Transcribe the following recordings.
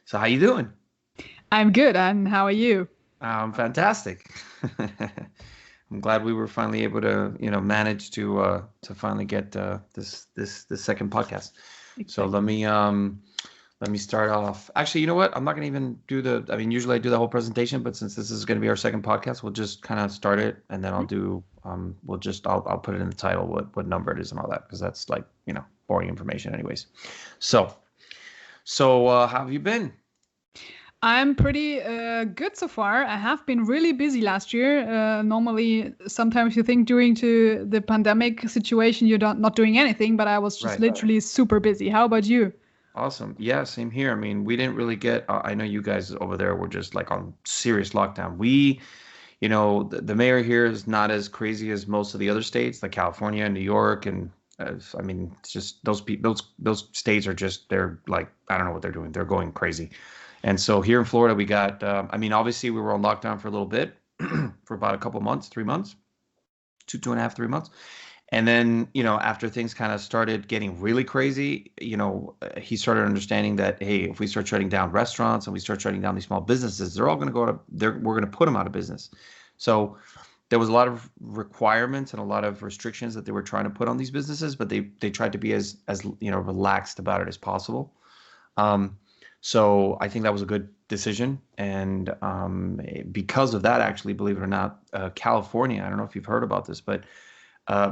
So how you doing? I'm good, and how are you? Fantastic. I'm glad we were finally able to, manage to finally get this second podcast. So Exactly. let me start off. Actually, you know what? I'm not gonna even do I mean, usually I do the whole presentation, but since this is gonna be our second podcast, we'll just kind of start it, and then I'll put it in the title what number it is and all that because that's like boring information anyways. So how have you been? I'm pretty good so far. I have been really busy last year. Normally, sometimes you think during to the pandemic situation you're not doing anything, but I was just Right. literally super busy. How about you? Awesome. Yeah, same here. I mean, we didn't really get, I know you guys over there were just like on serious lockdown. The mayor here is not as crazy as most of the other states, like California and New York. And I mean, it's just those people, those states are just, they're like, I don't know what they're doing. They're going crazy. And so here in Florida, we got, I mean, obviously we were on lockdown for a little bit, for about a couple months, 3 months, two and a half, 3 months. And then, after things kind of started getting really crazy, he started understanding that, hey, if we start shutting down restaurants and we start shutting down these small businesses, they're all going to we're going to put them out of business. So there was a lot of requirements and a lot of restrictions that they were trying to put on these businesses, but they tried to be as relaxed about it as possible. Um, so I think that was a good decision. And because of that, actually, believe it or not, California, I don't know if you've heard about this, but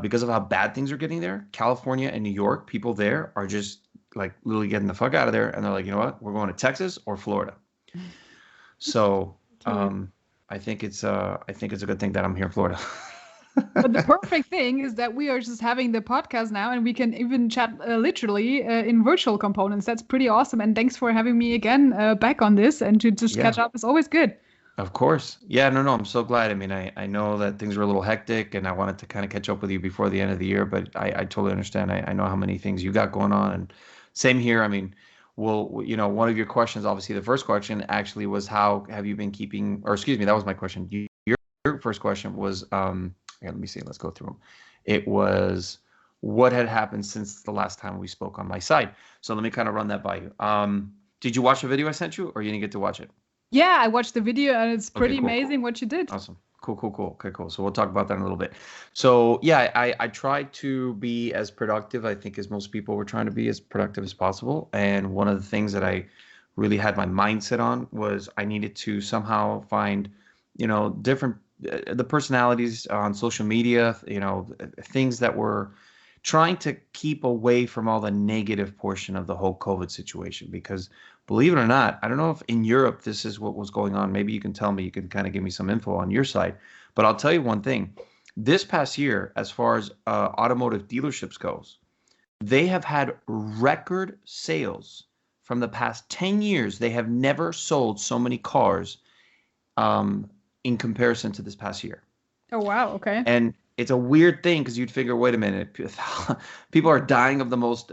because of how bad things are getting there, California and New York, people there are just like literally getting the fuck out of there. And they're like, you know what? We're going to Texas or Florida. So Totally. I think it's a good thing that I'm here in Florida. But the perfect thing is that we are just having the podcast now, and we can even chat literally in virtual components. That's pretty awesome. And thanks for having me again back on this, and to just catch Yeah. up is always good. Of course. Yeah, no, I'm so glad. I mean, I know that things were a little hectic and I wanted to kind of catch up with you before the end of the year, but I totally understand. I know how many things you got going on and same here. I mean, one of your questions, obviously the first question actually was how have you been keeping, or excuse me, that was my question. Your first question was, yeah, let me see, let's go through them. It was what had happened since the last time we spoke on my side. So let me kind of run that by you. Did you watch the video I sent you or you didn't get to watch it? Yeah, I watched the video, and it's Okay, pretty cool. amazing what you did. Awesome. Cool. Okay, cool. So we'll talk about that in a little bit. So yeah, I tried to be as productive, I think, as most people were trying to be as productive as possible. And one of the things that I really had my mindset on was I needed to somehow find, different the personalities on social media, things that were trying to keep away from all the negative portion of the whole COVID situation. Because believe it or not, I don't know if in Europe this is what was going on. Maybe you can tell me, you can kind of give me some info on your side. But I'll tell you one thing. This past year, as far as automotive dealerships goes, they have had record sales from the past 10 years. They have never sold so many cars in comparison to this past year. Oh wow, okay. And it's a weird thing because you'd figure, wait a minute, people are dying of the most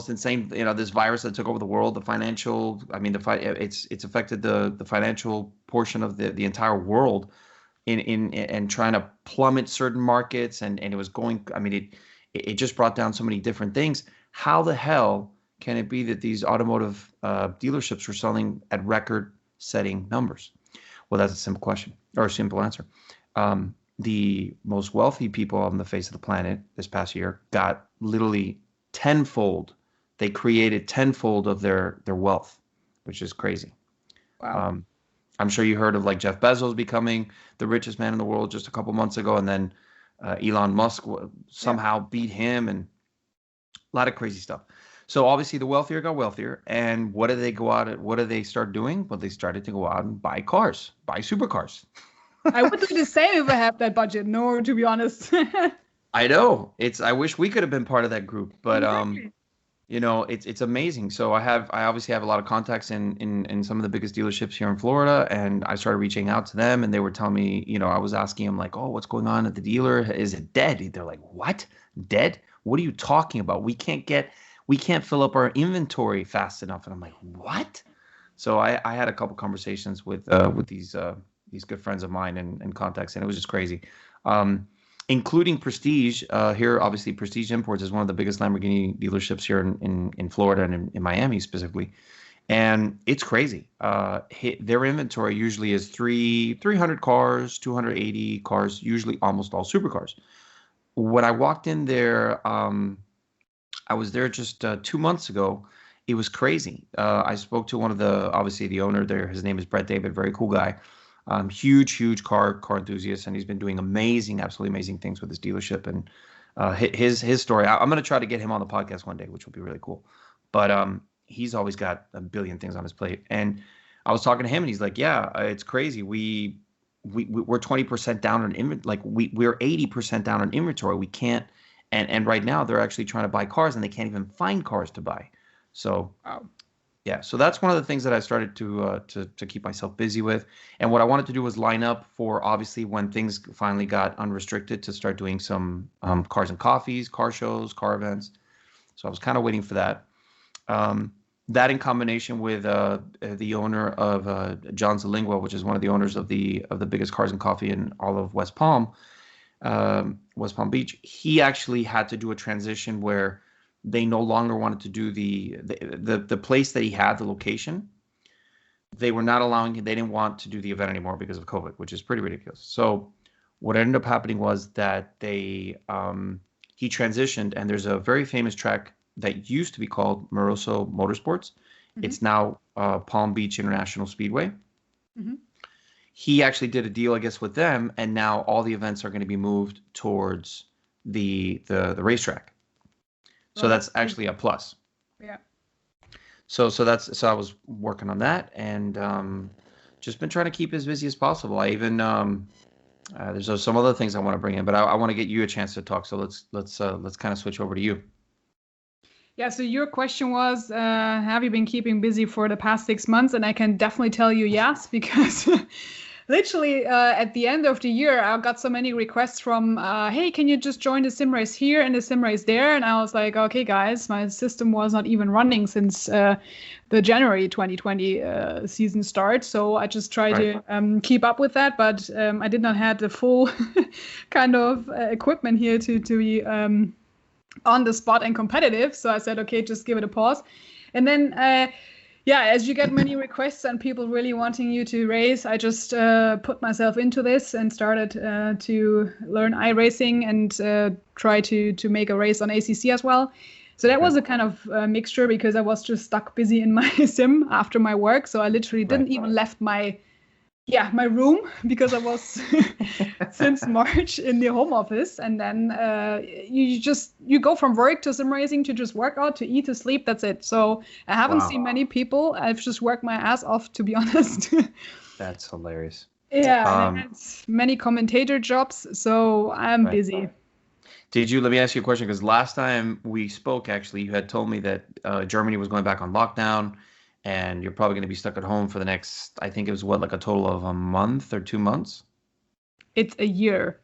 insane, this virus that took over the world, the financial, I mean, it's affected the financial portion of the entire world in and trying to plummet certain markets and it was going, I mean, it just brought down so many different things. How the hell can it be that these automotive dealerships were selling at record setting numbers? Well, that's a simple question or a simple answer. The most wealthy people on the face of the planet this past year got literally tenfold. They created tenfold of their wealth, which is crazy. Wow. Um, I'm sure you heard of like Jeff Bezos becoming the richest man in the world just a couple months ago, and then Elon Musk Yeah. somehow beat him, and a lot of crazy stuff. So obviously the wealthier got wealthier, and what did they go out at? What did they start doing? Well, they started to go out and buy cars, buy supercars. I would do the same if I had that budget. No, to be honest. I know. I wish we could have been part of that group, but Exactly. it's amazing. So I obviously have a lot of contacts in some of the biggest dealerships here in Florida, and I started reaching out to them, and they were telling me, I was asking them like, oh, what's going on at the dealer? Is it dead? They're like, what? Dead? What are you talking about? We can't fill up our inventory fast enough. And I'm like, what? So I had a couple conversations with these good friends of mine and contacts, and it was just crazy. Um, Including Prestige. Here, obviously, Prestige Imports is one of the biggest Lamborghini dealerships here in Florida and in Miami specifically. and it's crazy. Their inventory usually is 300 cars, 280 cars, usually almost all supercars. When I walked in there, I was there just 2 months ago. It was crazy. I spoke to one of obviously the owner there. His name is Brett David, very cool guy. Huge car enthusiast, and he's been doing absolutely amazing things with his dealership. And his story. I'm going to try to get him on the podcast one day, which will be really cool. But he's always got a billion things on his plate. And I was talking to him, and he's like, "Yeah, it's crazy. We're 20% down on inventory. Like we're 80% down on inventory. We can't." And right now they're actually trying to buy cars, and they can't even find cars to buy. So yeah, so that's one of the things that I started to keep myself busy with. And what I wanted to do was line up for, obviously, when things finally got unrestricted, to start doing some cars and coffees, car shows, car events. So I was kind of waiting for that. That in combination with the owner of John Zalingua, which is one of the owners of the biggest cars and coffee in all of West Palm Beach. He actually had to do a transition where they no longer wanted to do the place that he had, the location. They were not allowing, they didn't want to do the event anymore because of COVID, which is pretty ridiculous. So what ended up happening was that he transitioned, and there's a very famous track that used to be called Moroso Motorsports. Mm-hmm. It's now Palm Beach International Speedway. Mm-hmm. He actually did a deal, I guess, with them, and now all the events are going to be moved towards the racetrack. So that's actually a plus. Yeah. So I was working on that, and just been trying to keep as busy as possible. I even there's some other things I want to bring in, but I want to get you a chance to talk. So let's kind of switch over to you. Yeah, so your question was, have you been keeping busy for the past 6 months? And I can definitely tell you yes, because literally at the end of the year, I got so many requests from, hey, can you just join the sim race here and the sim race there? And I was like, okay, guys, my system was not even running since the January 2020 season start. So I just tried to keep up with that, but I did not have the full kind of equipment here to be on the spot and competitive. So I said, okay, just give it a pause. And then, as you get many requests and people really wanting you to race, I just put myself into this and started to learn iRacing and try to make a race on ACC as well. So that was a kind of mixture, because I was just stuck busy in my sim after my work. So I literally didn't even left my room, because I was since March in the home office. And then you go from work to sim racing to just work out, to eat, to sleep. That's it. So I haven't seen many people. I've just worked my ass off, to be honest. That's hilarious. Yeah, and I had many commentator jobs, so I'm busy. Let me ask you a question, because last time we spoke, actually, you had told me that Germany was going back on lockdown, and you're probably going to be stuck at home for the next, I think it was like a total of a month or 2 months? It's a year.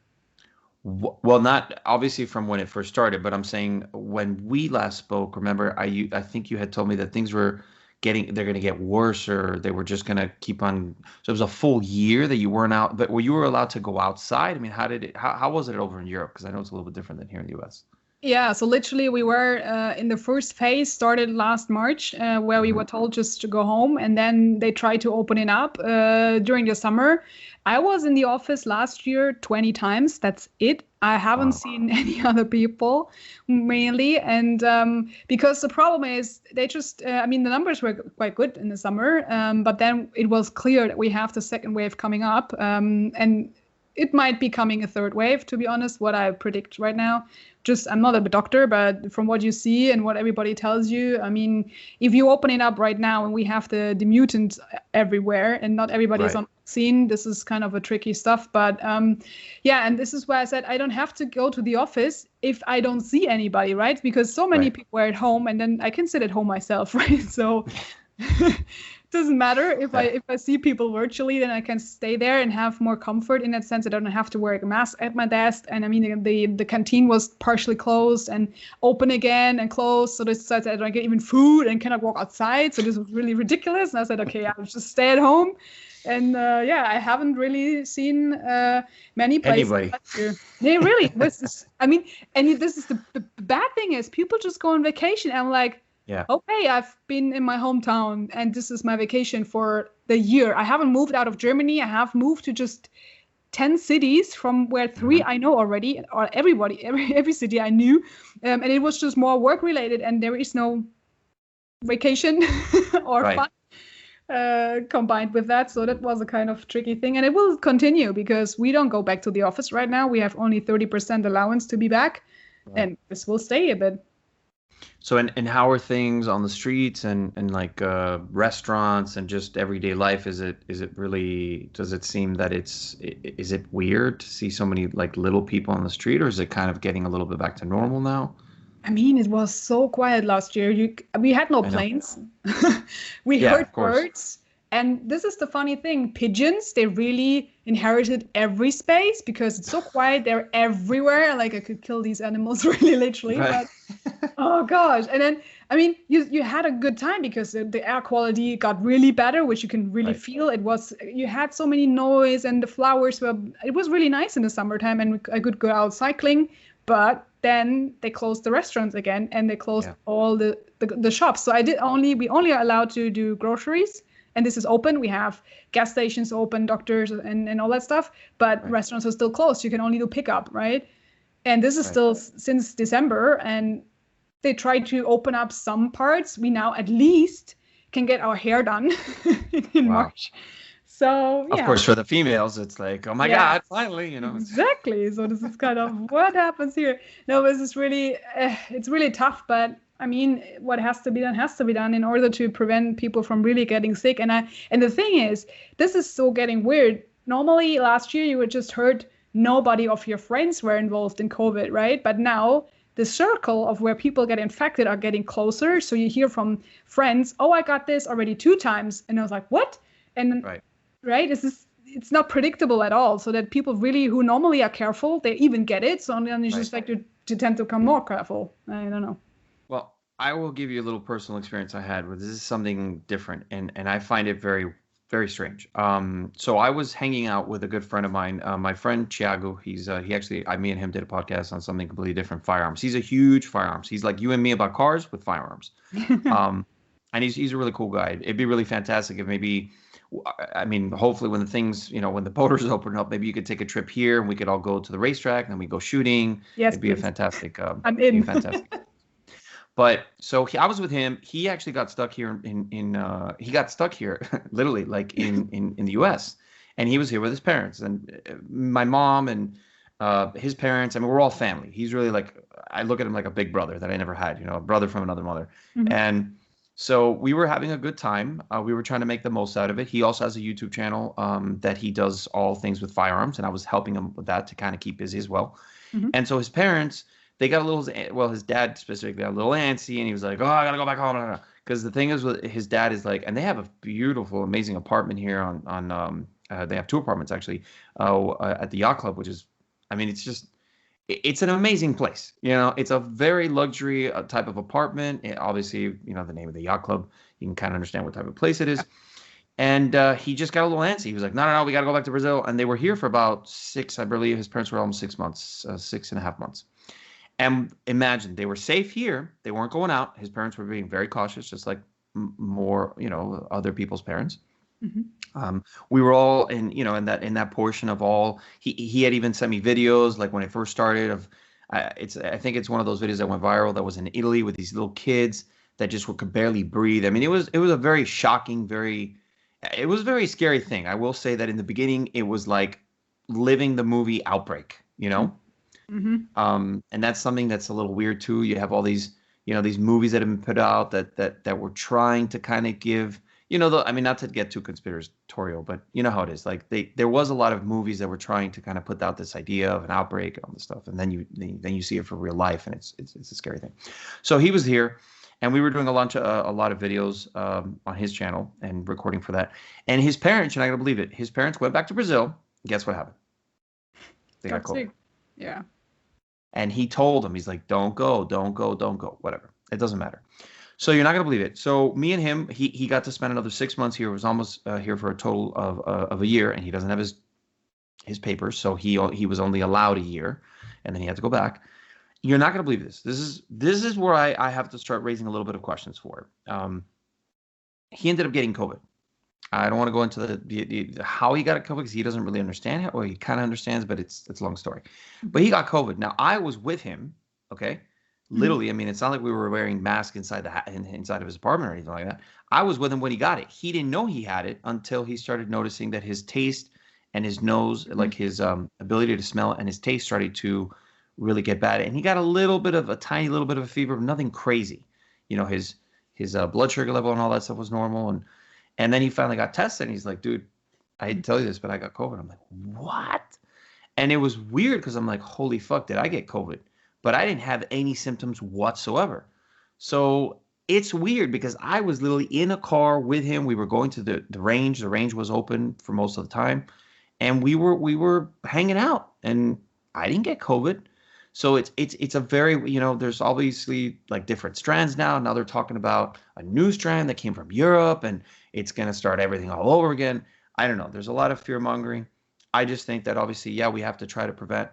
Well, not obviously from when it first started, but I'm saying when we last spoke, remember, I think you had told me that things were they're going to get worse, or they were just going to keep on. So it was a full year that you weren't out, but you were allowed to go outside. I mean, how was it over in Europe? Because I know it's a little bit different than here in the US. Yeah, so literally we were in the first phase, started last March, where we were told just to go home, and then they tried to open it up during the summer. I was in the office last year 20 times. That's it. I haven't seen any other people, mainly. And because the problem is they just, the numbers were quite good in the summer, but then it was clear that we have the second wave coming up. And it might be coming a third wave, to be honest, what I predict right now. I'm not a doctor, but from what you see and what everybody tells you, I mean, if you open it up right now and we have the mutants everywhere and not everybody is on vaccine, this is kind of a tricky stuff. But and this is why I said I don't have to go to the office if I don't see anybody, right? Because so many people are at home, and then I can sit at home myself, right? So doesn't matter if I see people virtually, then I can stay there and have more comfort in that sense. I don't have to wear a mask at my desk. And I mean, the canteen was partially closed and open again and closed. So this said I don't get even food and cannot walk outside. So this was really ridiculous. And I said, okay, I'll just stay at home. And I haven't really seen many places. Anybody. Yeah, really. This is the bad thing is people just go on vacation. And I'm like, Yeah. Okay, I've been in my hometown and this is my vacation for the year. I haven't moved out of Germany. I have moved to just 10 cities from where Hmm. three I know already, or every city I knew. And it was just more work related, and there is no vacation or Right. fun combined with that. So that was a kind of tricky thing. And it will continue because we don't go back to the office right now. We have only 30% allowance to be back, Right. and this will stay a bit. So, and how are things on the streets and like restaurants and just everyday life? Is it really, does it seem that is it weird to see so many like little people on the street, or is it kind of getting a little bit back to normal now? I mean, it was so quiet last year. We had no I know. planes. We Yeah, heard of course. birds. And this is the funny thing. Pigeons, they really inherited every space because it's so quiet. They're everywhere. Like I could kill these animals really literally, Right. but oh gosh. And then I mean, you had a good time because the air quality got really better, which you can really Right. feel. It was you had so many noise and the flowers were it was really nice in the summertime and I could go out cycling. But then they closed the restaurants again and they closed Yeah. all the shops. So we only are allowed to do groceries and this is open. We have gas stations open, doctors and all that stuff, but Right. restaurants are still closed. You can only do pickup, right? And this is Right. still since December and they try to open up some parts. We now at least can get our hair done in Wow. March. So Of yeah, course, for the females, it's like, oh my yeah. God, finally, it's Exactly. So this is kind of what happens here. No, this is really it's really tough, but I mean, what has to be done has to be done in order to prevent people from really getting sick. And the thing is, this is so getting weird. Normally, last year you would just heard nobody of your friends were involved in COVID, right? But now the circle of where people get infected are getting closer. So you hear from friends, "Oh, I got this already 2 times," and I was like, "What?" And right. right? It's not predictable at all. So that people really who normally are careful, they even get it. So then you Right. just like to tend to become more careful. I don't know. Well, I will give you a little personal experience I had where this is something different, and I find it very, very strange. So I was hanging out with a good friend of mine, my friend Thiago. He actually, me and him did a podcast on something completely different, firearms. He's a huge firearms. He's like you and me about cars with firearms. Um, and he's a really cool guy. It'd be really fantastic if maybe, I mean, hopefully when the things, when the borders open up, maybe you could take a trip here and we could all go to the racetrack and then we go shooting. Yes, It'd be a please. fantastic, I'm be in. fantastic. But so I was with him. He actually got stuck here he got stuck here literally like in the U.S. and he was here with his parents and my mom and his parents. I mean, we're all family. He's really like I look at him like a big brother that I never had, a brother from another mother. Mhm. And so we were having a good time. We were trying to make the most out of it. He also has a YouTube channel that he does all things with firearms, and I was helping him with that to kind of keep busy as well. Mhm. And so his parents, they got a little, well, his dad specifically got a little antsy, and he was like, "Oh, I gotta go back home." Because the thing is, with his dad is like, and they have a beautiful, amazing apartment here they have two apartments actually, at the yacht club, which is, I mean, it's an amazing place. It's a very luxury type of apartment. Obviously, the name of the yacht club, you can kind of understand what type of place it is. And he just got a little antsy. He was like, no, no, no, we got to go back to Brazil. And they were here for about I believe his parents were almost 6 months, 6.5 months. And imagine they were safe here. They weren't going out. His parents were being very cautious, just like more, other people's parents. Mhm. We were all in that portion of all. He had even sent me videos like when it first started of, I think it's one of those videos that went viral that was in Italy with these little kids that just could barely breathe. I mean, it was a very shocking, it was a very scary thing. I will say that in the beginning, it was like living the movie Outbreak, you know? Mhm. And that's something that's a little weird too. You have all these movies that have been put out that were trying to kind of give, I mean, not to get too conspiratorial, but you know how it is. Like there was a lot of movies that were trying to kind of put out this idea of an outbreak and all this stuff, and then you see it for real life, and it's a scary thing. So he was here, and we were doing a lot of videos on his channel and recording for that. And his parents, you're not gonna believe it, his parents went back to Brazil. Guess what happened? They got Got COVID. sick. Yeah. And he told them, he's like, don't go, don't go, don't go, whatever. It doesn't matter. So you're not gonna believe it. So me and him, he got to spend another 6 months here. Was almost here for a total of a year, and he doesn't have his papers, so he was only allowed a year, and then he had to go back. You're not going to believe this. This is where I have to start raising a little bit of questions for. He ended up getting COVID. I don't want to go into the how he got it COVID because he doesn't really understand it, or he kind of understands, but it's a long story. But he got COVID. Now I was with him. Okay, Mhm. literally. I mean, it's not like we were wearing masks inside inside of his apartment or anything like that. I was with him when he got it. He didn't know he had it until he started noticing that his taste and his nose, like Mhm. his ability to smell and his taste, started to really get bad. And he got a tiny little bit of a fever, but nothing crazy. You know, his blood sugar level and all that stuff was normal, and then he finally got tested, and he's like, dude, I hate to tell you this, but I got COVID. I'm like, what? And it was weird because I'm like, holy fuck, did I get COVID? But I didn't have any symptoms whatsoever. So it's weird because I was literally in a car with him. We were going to the range. The range was open for most of the time. And we were hanging out, and I didn't get COVID. So it's a very, there's obviously like different strands now. Now they're talking about a new strand that came from Europe, and it's going to start everything all over again. I don't know. There's a lot of fear mongering. I just think that obviously, yeah, we have to try to prevent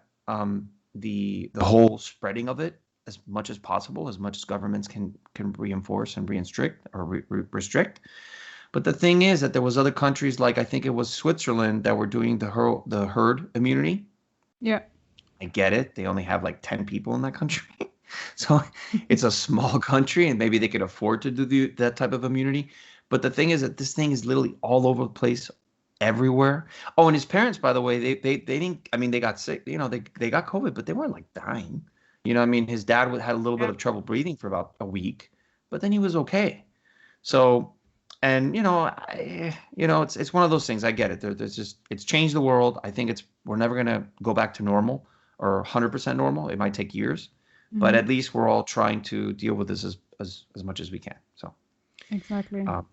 the whole spreading of it as much as possible, as much as governments can reinforce and restrict or restrict. But the thing is that there was other countries like I think it was Switzerland that were doing the herd immunity. Yeah. I get it. They only have like 10 people in that country. So it's a small country and maybe they could afford to do that type of immunity. But the thing is that this thing is literally all over the place, everywhere. Oh, and his parents, by the way, they didn't, I mean, they got sick, they got COVID, but they weren't like dying. I mean, his dad had a little bit Yeah. of trouble breathing for about a week, but then he was okay. So, and it's one of those things. I get it. There's just it's changed the world. I think we're never gonna go back to normal or 100% normal. It might take years, but Mhm. at least we're all trying to deal with this as much as we can. So, Exactly. um,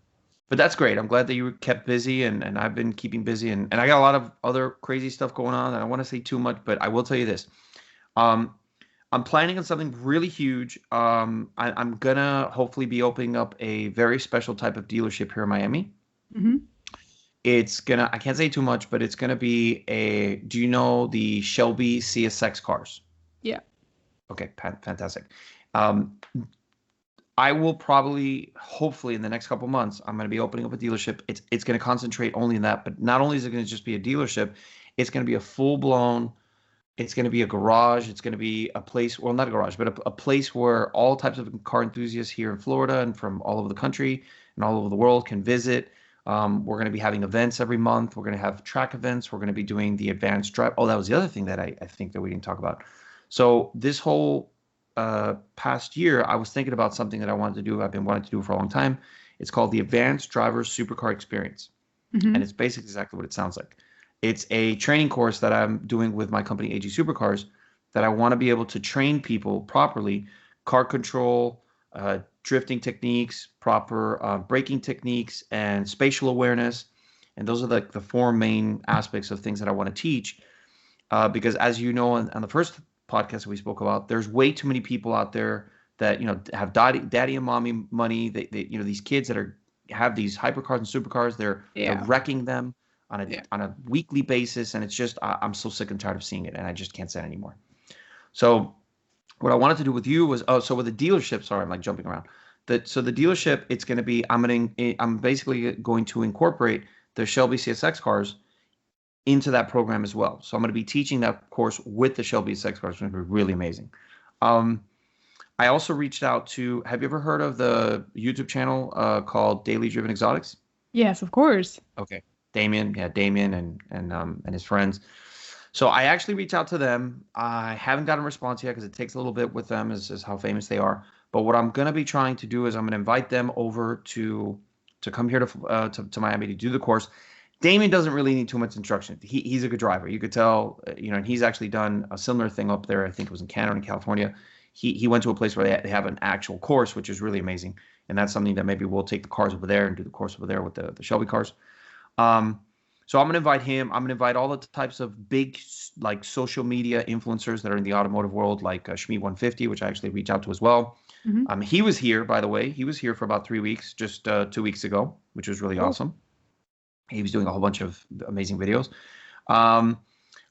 but that's great. I'm glad that you were kept busy, and I've been keeping busy, and I got a lot of other crazy stuff going on. And I don't want to say too much, but I will tell you this. Um, I'm planning on something really huge. I'm gonna hopefully be opening up a very special type of dealership here in Miami. Mhm. I can't say too much, but it's gonna be do you know the Shelby CSX cars? Yeah. Okay, fantastic. Um, I will probably, hopefully, in the next couple months, I'm going to be opening up a dealership. It's going to concentrate only in that, but not only is it going to just be a dealership, it's going to be a full blown. It's going to be a garage. It's going to be a place, well, not a garage, but a place where all types of car enthusiasts here in Florida and from all over the country and all over the world can visit. We're going to be having events every month. We're going to have track events. We're going to be doing the advanced drive. Oh, that was the other thing that I think that we didn't talk about. So this whole past year, I was thinking about something that I wanted to do. I've been wanting to do for a long time. It's called the Advanced Drivers Supercar Experience, and Mhm. it's basically exactly what it sounds like. It's a training course that I'm doing with my company, AG Supercars, that I want to be able to train people properly, car control, drifting techniques, proper braking techniques, and spatial awareness. And those are the four main aspects of things that I want to teach. Because as you know, on the first podcast that we spoke about, there's way too many people out there that have daddy and mommy money. These kids that have these hypercars and supercars. They're Yeah. wrecking them Yeah. on a weekly basis, and it's just I'm so sick and tired of seeing it, and I just can't stand it anymore. So what I wanted to do with you was so with the dealership. Sorry, I'm like jumping around. So the dealership, it's going to be I'm basically going to incorporate the Shelby CSX cars into that program as well. So I'm going to be teaching that course with the Shelby CSX cars. It's going to be really amazing. Um, I also reached out to. Have you ever heard of the YouTube channel called Daily Driven Exotics? Yes, of course. Okay. Damien, yeah, Damien and his friends. So I actually reached out to them. I haven't gotten a response yet because it takes a little bit with them as how famous they are. But what I'm gonna be trying to do is I'm gonna invite them over to come here to Miami to do the course. Damien doesn't really need too much instruction. He's a good driver. You could tell, and he's actually done a similar thing up there. I think it was in Canada and California. He went to a place where they have an actual course, which is really amazing. And that's something that maybe we'll take the cars over there and do the course over there with the Shelby cars. Um, so I'm gonna invite him. I'm gonna invite all the types of big like social media influencers that are in the automotive world, like Shmi 150, which I actually reached out to as well. Mhm. He was here, by the way. He was here for about 3 weeks, just 2 weeks ago, which was really Cool. awesome. He was doing a whole bunch of amazing videos. Um,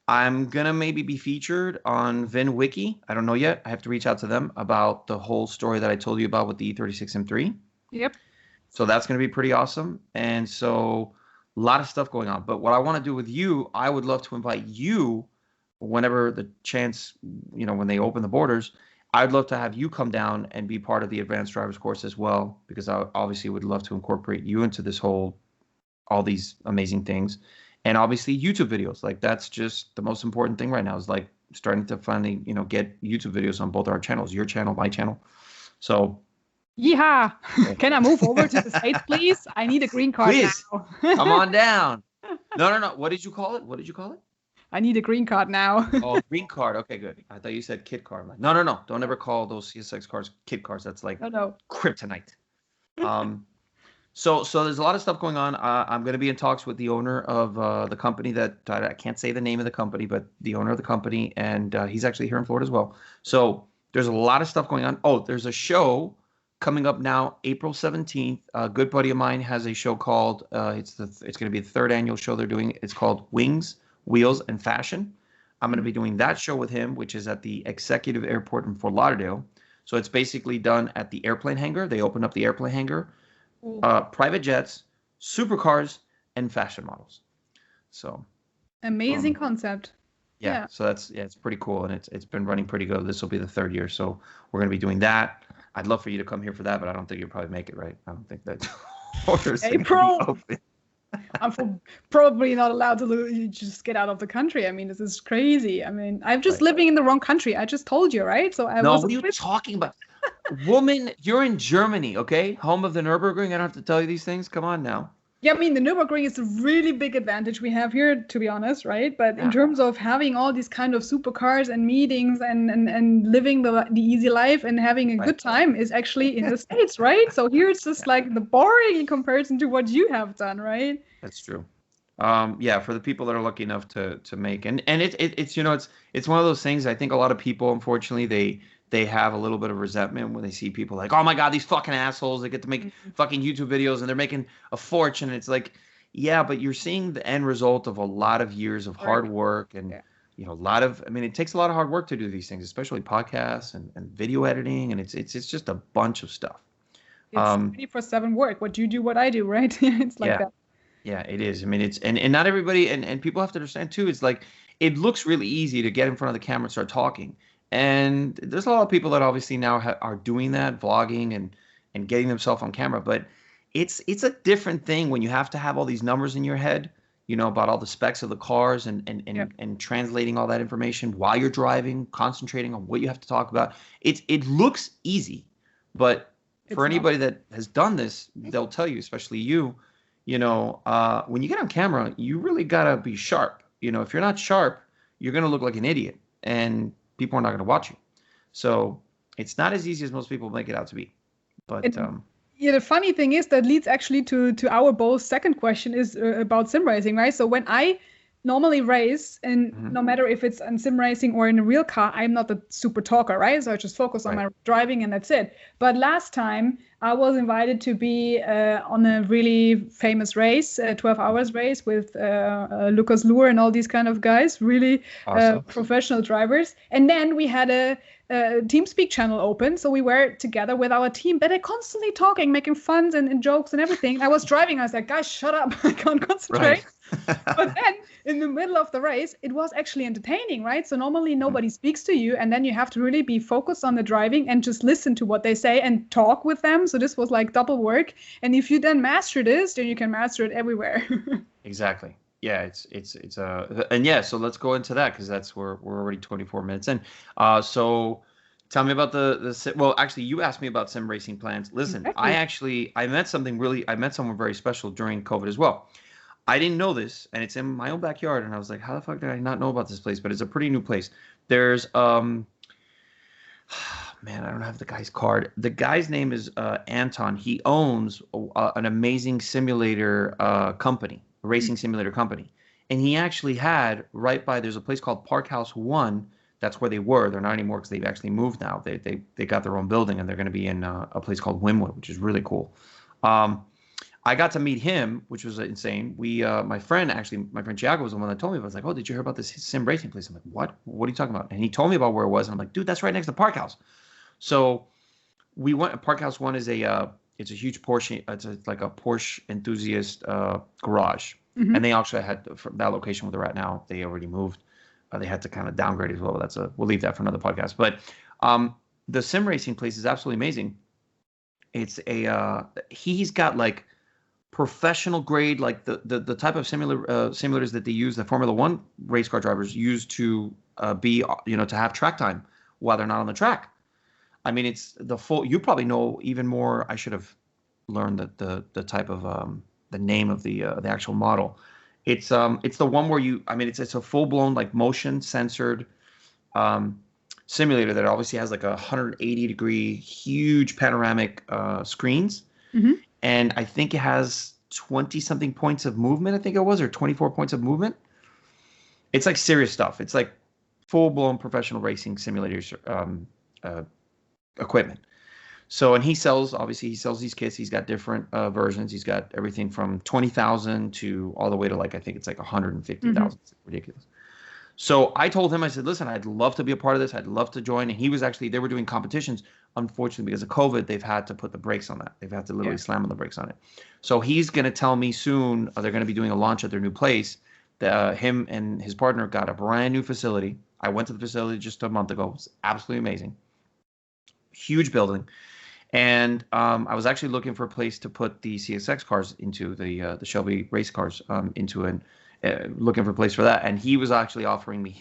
I'm gonna maybe be featured on VinWiki. I don't know yet. I have to reach out to them about the whole story that I told you about with the E36 M3. Yep. So that's gonna be pretty awesome. And so a lot of stuff going on. But what I want to do with you, I would love to invite you whenever the chance, when they open the borders. I'd love to have you come down and be part of the advanced drivers course as well, because I obviously would love to incorporate you into this all these amazing things. And obviously YouTube videos, like that's just the most important thing right now, is like starting to finally, get YouTube videos on both our channels, your channel, my channel. So Yeehaw! yeah. Can I move over to the States, please? I need a green card Please now. come on down. No. What did you call it? What did you call it? I need a green card now. Oh, green card. Okay, good. I thought you said kid card. I'm like, no. Don't ever call those CSX cars kid cars. That's like No. kryptonite. So there's a lot of stuff going on. I'm going to be in talks with the owner of the company that I can't say the name of the company, but the owner of the company, and he's actually here in Florida as well. So there's a lot of stuff going on. Oh, there's a show coming up now, April 17th. A good buddy of mine has a show called it's going to be the third annual show they're doing. It's called Wings, Wheels, and Fashion. I'm going to be doing that show with him, which is at the Executive Airport in Fort Lauderdale. So it's basically done at the airplane hangar. They open up the airplane hangar. Private jets, supercars, and fashion models. So amazing concept. Yeah. So it's pretty cool, and it's been running pretty good. This will be the third year, so we're gonna be doing that. I'd love for you to come here for that, but I don't think you'll probably make it, right? I don't think that orders April. I'm probably not allowed to just get out of the country. I mean, this is crazy. I mean, I'm just living in the wrong country. I just told you, right? So what are you talking about? Woman, you're in Germany, okay? Home of the Nürburgring. I don't have to tell you these things. Come on now. Yeah, I mean, the Nürburgring is a really big advantage we have here, to be honest, right? But in terms of having all these kind of supercars and meetings and living the easy life and having a good time is actually in the States, right? So here it's just like the boring in comparison to what you have done, right? That's true. For the people that are lucky enough to make it's it's one of those things. I think a lot of people, unfortunately, they have a little bit of resentment when they see people like, oh my God, these fucking assholes, they get to make fucking YouTube videos and they're making a fortune. It's like, yeah, but you're seeing the end result of a lot of years of hard work and, it takes a lot of hard work to do these things, especially podcasts and video editing. And it's just a bunch of stuff. It's 24/7 work. What you do, what I do, right? It's like that. Yeah, it is. I mean, it's, and not everybody, and people have to understand too, it's like, it looks really easy to get in front of the camera and start talking. And there's a lot of people that obviously now are doing that, vlogging and getting themselves on camera. But it's a different thing when you have to have all these numbers in your head, about all the specs of the cars and translating all that information while you're driving, concentrating on what you have to talk about. It looks easy, but for anybody that has done this, they'll tell you, especially you, when you get on camera, you really gotta be sharp. If you're not sharp, you're gonna look like an idiot. And people are not going to watch you. So it's not as easy as most people make it out to be. But the funny thing is that leads actually to our both second question is about sim racing, right? So when I normally race, and no matter if it's in sim racing or in a real car, I'm not a super talker, right? So I just focus on my driving and that's it. But last time I was invited to be on a really famous race, a 12 hours race with Lucas Luhr and all these kind of guys, really awesome. Professional drivers. And then we had a TeamSpeak channel open. So we were together with our team, but they're constantly talking, making fun and jokes and everything. I was driving. I was like, guys, shut up. I can't concentrate. But then in the middle of the race, it was actually entertaining, right? So normally nobody speaks to you. And then you have to really be focused on the driving and just listen to what they say and talk with them. So this was like double work. And if you then master this, then you can master it everywhere. Exactly. Yeah, so let's go into that because we're already 24 minutes in. So tell me about actually you asked me about sim racing plans. Listen, exactly. I met someone very special during COVID as well. I didn't know this, and it's in my own backyard, and I was like, how the fuck did I not know about this place? But it's a pretty new place. There's man, I don't have the guy's card. The guy's name is Anton. He owns an amazing simulator company. Racing simulator company, and he actually had there's a place called Park House 1. That's where they were. They're not anymore because they've actually moved now. They got their own building, and they're going to be in a place called Wynwood, which is really cool. I got to meet him, which was insane. My friend Thiago was the one that told me. I was like, oh, did you hear about this sim racing place? I'm like, what? What are you talking about? And he told me about where it was, and I'm like, dude, that's right next to Park House. So we went. Park House One is it's a huge Porsche. Like a Porsche enthusiast garage, and they actually had from that location where they're at now. They already moved. They had to kind of downgrade as well. But we'll leave that for another podcast. But the sim racing place is absolutely amazing. It's he's got like professional grade, like the type of simulators that they use, the Formula One race car drivers use to to have track time while they're not on the track. I mean, it's the full. You probably know even more. I should have learned the type of the name of the actual model. It's the one where it's a full blown like motion censored simulator that obviously has like 180-degree huge panoramic screens. And I think it has 20-something points of movement, I think it was, or 24 points of movement. It's like serious stuff. It's like full-blown professional racing simulators equipment. So, and he sells these kits. He's got different versions. He's got everything from 20,000 to all the way to like, I think it's like 150,000. It's ridiculous. So I told him, I said, listen, I'd love to be a part of this. I'd love to join. And they were doing competitions. Unfortunately, because of COVID, they've had to put the brakes on that. They've had to literally slam on the brakes on it. So he's going to tell me soon, they're going to be doing a launch at their new place. Him and his partner got a brand new facility. I went to the facility just a month ago. It was absolutely amazing. Huge building. And I was actually looking for a place to put the CSX cars into, the Shelby race cars into looking for a place for that. And he was actually offering me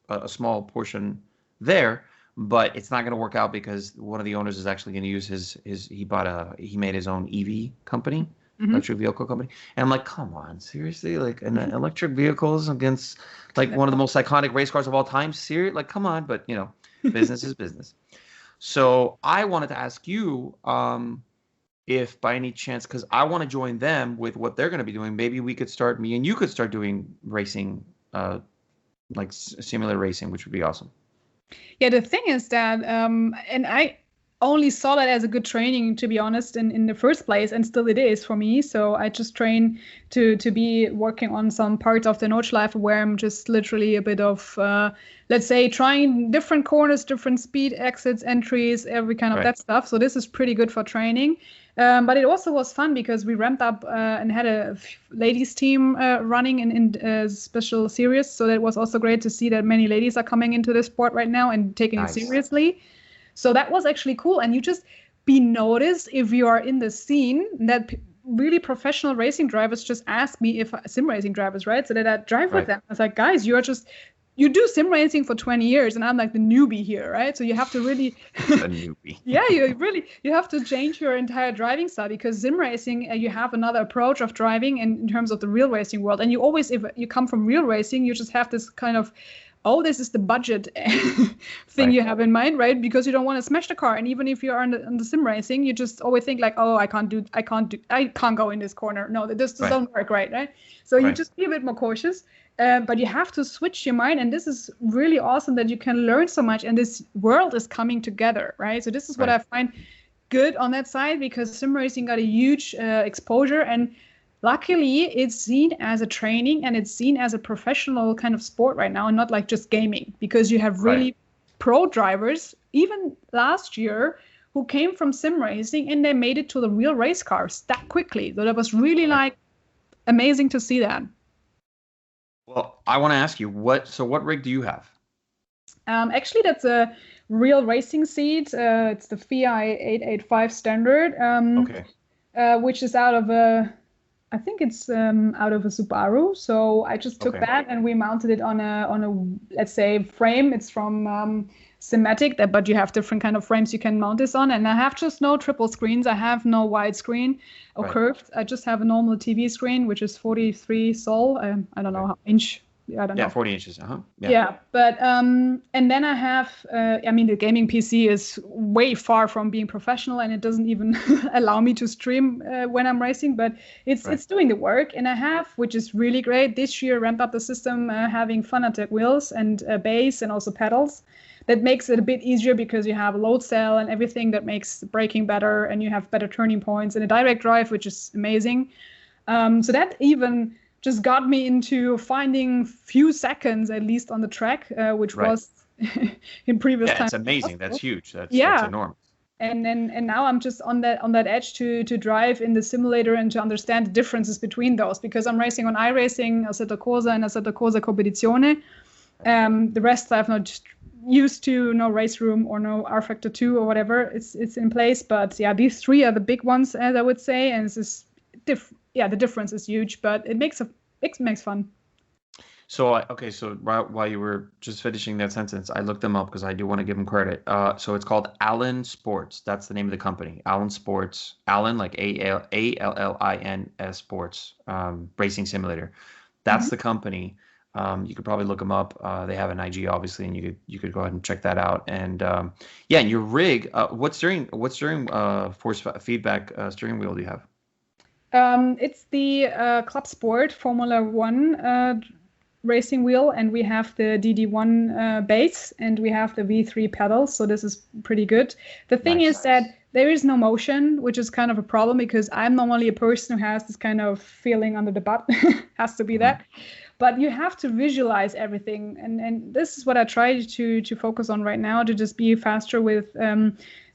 a small portion there, but it's not going to work out because one of the owners is actually going to use he made his own EV company, electric vehicle company. And I'm like, come on, seriously? Like an electric vehicles against like one of the most iconic race cars of all time? Seriously? Like, come on. But, business is business. So I wanted to ask you if by any chance, because I want to join them with what they're going to be doing, maybe me and you could start doing racing, like simulator racing, which would be awesome. Yeah, the thing is that, and I only saw that as a good training, to be honest, in the first place, and still it is for me. So I just train to be working on some parts of the Notschleife where I'm just literally a bit of, let's say, trying different corners, different speed exits, entries, every kind of that stuff. So this is pretty good for training. But it also was fun because we ramped up and had a ladies team running in special series. So that was also great to see that many ladies are coming into this sport right now and taking it seriously. So that was actually cool. And you just be noticed if you are in the scene that really professional racing drivers just ask me if sim racing drivers, right? So that I drive with them. I was like, guys, you do sim racing for 20 years and I'm like the newbie here, right? So you have to really a newbie. Yeah, you have to change your entire driving style because sim racing, you have another approach of driving in terms of the real racing world. And you always, if you come from real racing, you just have this kind of, oh, this is the budget thing you have in mind, right? Because you don't want to smash the car. And even if you're on the sim racing, you just always think like, oh, I can't go in this corner. No, this doesn't work, right? So you just be a bit more cautious. But you have to switch your mind. And this is really awesome that you can learn so much. And this world is coming together, right? So this is what I find good on that side because sim racing got a huge exposure. And luckily, it's seen as a training and it's seen as a professional kind of sport right now and not like just gaming because you have really pro drivers, even last year, who came from sim racing and they made it to the real race cars that quickly. So that was really like amazing to see that. Well, I want to ask you, what rig do you have? Actually, that's a real racing seat. It's the FIA 885 standard, which is out of I think it's out of a Subaru. So I just took that and we mounted it on a let's say frame. It's from Simatic, but you have different kind of frames you can mount this on. And I have just no triple screens. I have no widescreen or curved. I just have a normal TV screen, which is 43 sol. I don't know how inch. I don't know. Yeah, 40 inches. Yeah, but and then I have. The gaming PC is way far from being professional, and it doesn't even allow me to stream when I'm racing. But it's doing the work, and I have, which is really great. This year, ramped up the system, having Flatout wheels and base, and also pedals. that makes it a bit easier because you have a load cell and everything that makes braking better, and you have better turning points and a direct drive, which is amazing. So that even just got me into finding few seconds at least on the track, which was in previous times. It's amazing. That's huge. That's enormous. And now I'm just on that edge to drive in the simulator and to understand the differences between those, because I'm racing on iRacing, Assetto Corsa, and Assetto Corsa Competizione. The rest I've not used to, no race room or no R Factor 2 or whatever. It's in place, but yeah, these three are the big ones, as I would say, and it's just the difference is huge, but it makes fun. So, so while you were just finishing that sentence, I looked them up because I do want to give them credit. So it's called Allen Sports. That's the name of the company. Allen Sports. Allen, like ALLINS Sports, racing simulator. That's the company. You could probably look them up. They have an IG, obviously, and you could go ahead and check that out. And and your rig. What steering force feedback steering wheel do you have? It's the Club Sport Formula One racing wheel, and we have the DD1 base, and we have the V3 pedals, so this is pretty good. The thing is that there is no motion, which is kind of a problem, because I'm normally a person who has this kind of feeling under the butt. Has to be that. But you have to visualize everything, and this is what I try to focus on right now, to just be faster with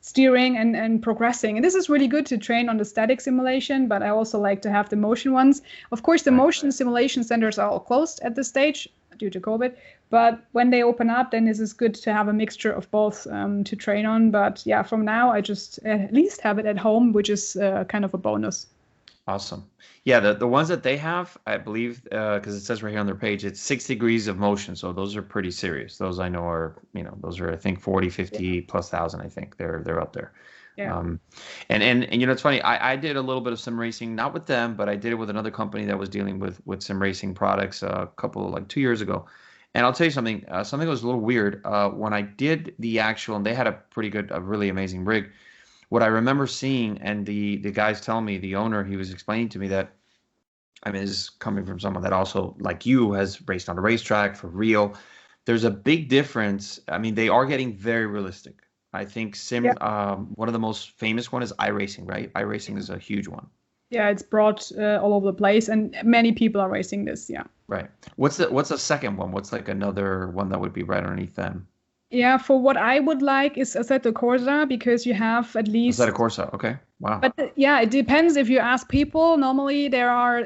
steering and progressing. And this is really good to train on the static simulation, but I also like to have the motion ones. Of course, the motion simulation centers are all closed at this stage due to COVID, but when they open up, then this is good to have a mixture of both to train on. But yeah, from now, I just at least have it at home, which is kind of a bonus. Awesome. Yeah, the ones that they have, I believe, because it says right here on their page, it's 6 degrees of motion. So those are pretty serious. Those I know are, those are, I think, 40, 50 plus thousand. I think they're up there. Yeah. And it's funny. I did a little bit of sim racing, not with them, but I did it with another company that was dealing with sim racing products a couple, like 2 years ago. And I'll tell you something. Something was a little weird when I did the actual, and they had a really amazing rig. What I remember seeing, and the guys telling me, the owner, he was explaining to me that, this is coming from someone that also, like you, has raced on a racetrack for real. There's a big difference. They are getting very realistic. I think one of the most famous one is iRacing, right? iRacing is a huge one. Yeah, it's brought all over the place, and many people are racing this. Yeah. Right. What's the second one? What's like another one that would be right underneath them? Yeah, for what I would like is Assetto Corsa, because you have at least... Assetto Corsa, okay. Wow. But it depends if you ask people. Normally there are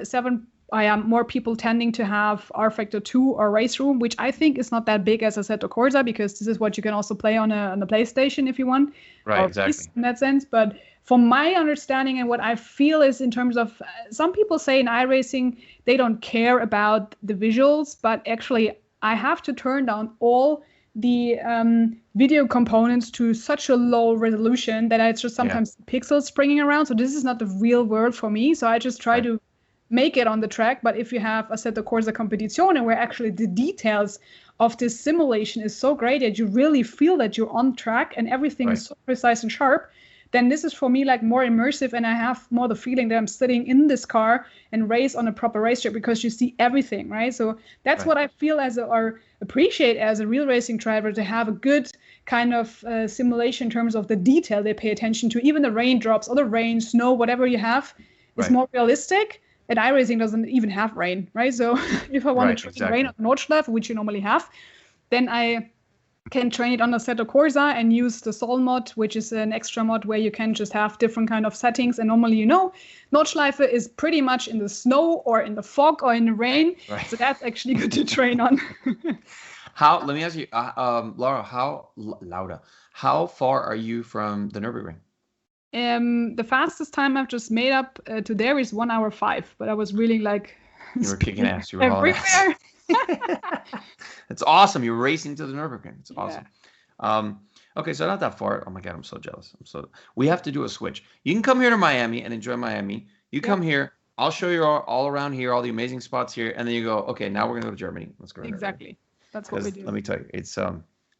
more people tending to have R Factor 2 or Race Room, which I think is not that big as Assetto Corsa, because this is what you can also play on the PlayStation if you want. Right, exactly. In that sense. But from my understanding and what I feel is, in terms of, some people say in iRacing they don't care about the visuals, but actually I have to turn down all the video components to such a low resolution that it's just sometimes pixels springing around. So this is not the real world for me. So I just try to make it on the track. But if you have Assetto Corsa Competizione, where actually the details of this simulation is so great that you really feel that you're on track and everything is so precise and sharp, then this is for me like more immersive, and I have more the feeling that I'm sitting in this car and race on a proper racetrack, because you see everything, right? So that's what I feel or appreciate as a real racing driver, to have a good kind of simulation in terms of the detail they pay attention to. Even the raindrops or the rain, snow, whatever you have is more realistic. And iRacing doesn't even have rain, right? So if I want to train rain on Nordschleife, which you normally have, then I can train it on Assetto Corsa and use the Sol mod, which is an extra mod where you can just have different kind of settings. And normally, Nordschleife is pretty much in the snow or in the fog or in the rain. Right. So that's actually good to train on. Let me ask you, Laura, how far are you from the Nürburgring? The fastest time I've just made up to there is 1 hour 5, but I was really like... You were kicking ass. You were hauling ass. It's awesome. You're racing to the Nürburgring. It's awesome. Yeah. Okay, so not that far. Oh my God, I'm so jealous. We have to do a switch. You can come here to Miami and enjoy Miami. You come here. I'll show you all around here, all the amazing spots here, and then you go, okay, now we're gonna go to Germany. Let's go. Exactly. That's what we do. Let me tell you, it's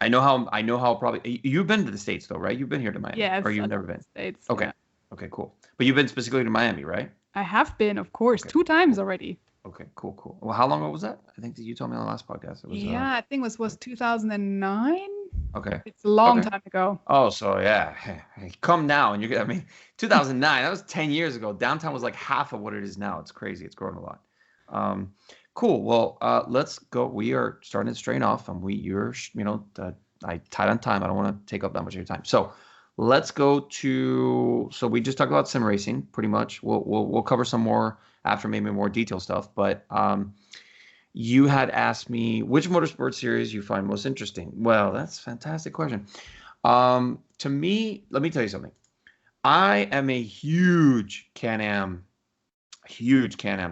I know how probably you've been to the States though, right? You've been here to Miami. Yeah. Or you've never been. States. Okay. Yeah. Okay, cool. But you've been specifically to Miami, right? I have been, of course, 2 times already. Okay, cool. Well, how long ago was that? I think that you told me on the last podcast. It was, I think it was 2009. Okay. It's a long Okay. time ago. Oh, so yeah, come now and I mean, 2009, that was 10 years ago. Downtown was like half of what it is now. It's crazy. It's grown a lot. Um, cool. Well, let's go. We are starting to strain off, and I tied on time. I don't want to take up that much of your time. So let's go to. So we just talked about sim racing, pretty much. We'll cover some more after, maybe more detailed stuff. But you had asked me which motorsport series you find most interesting. Well, that's a fantastic question. To me, let me tell you something. I am a huge Can-Am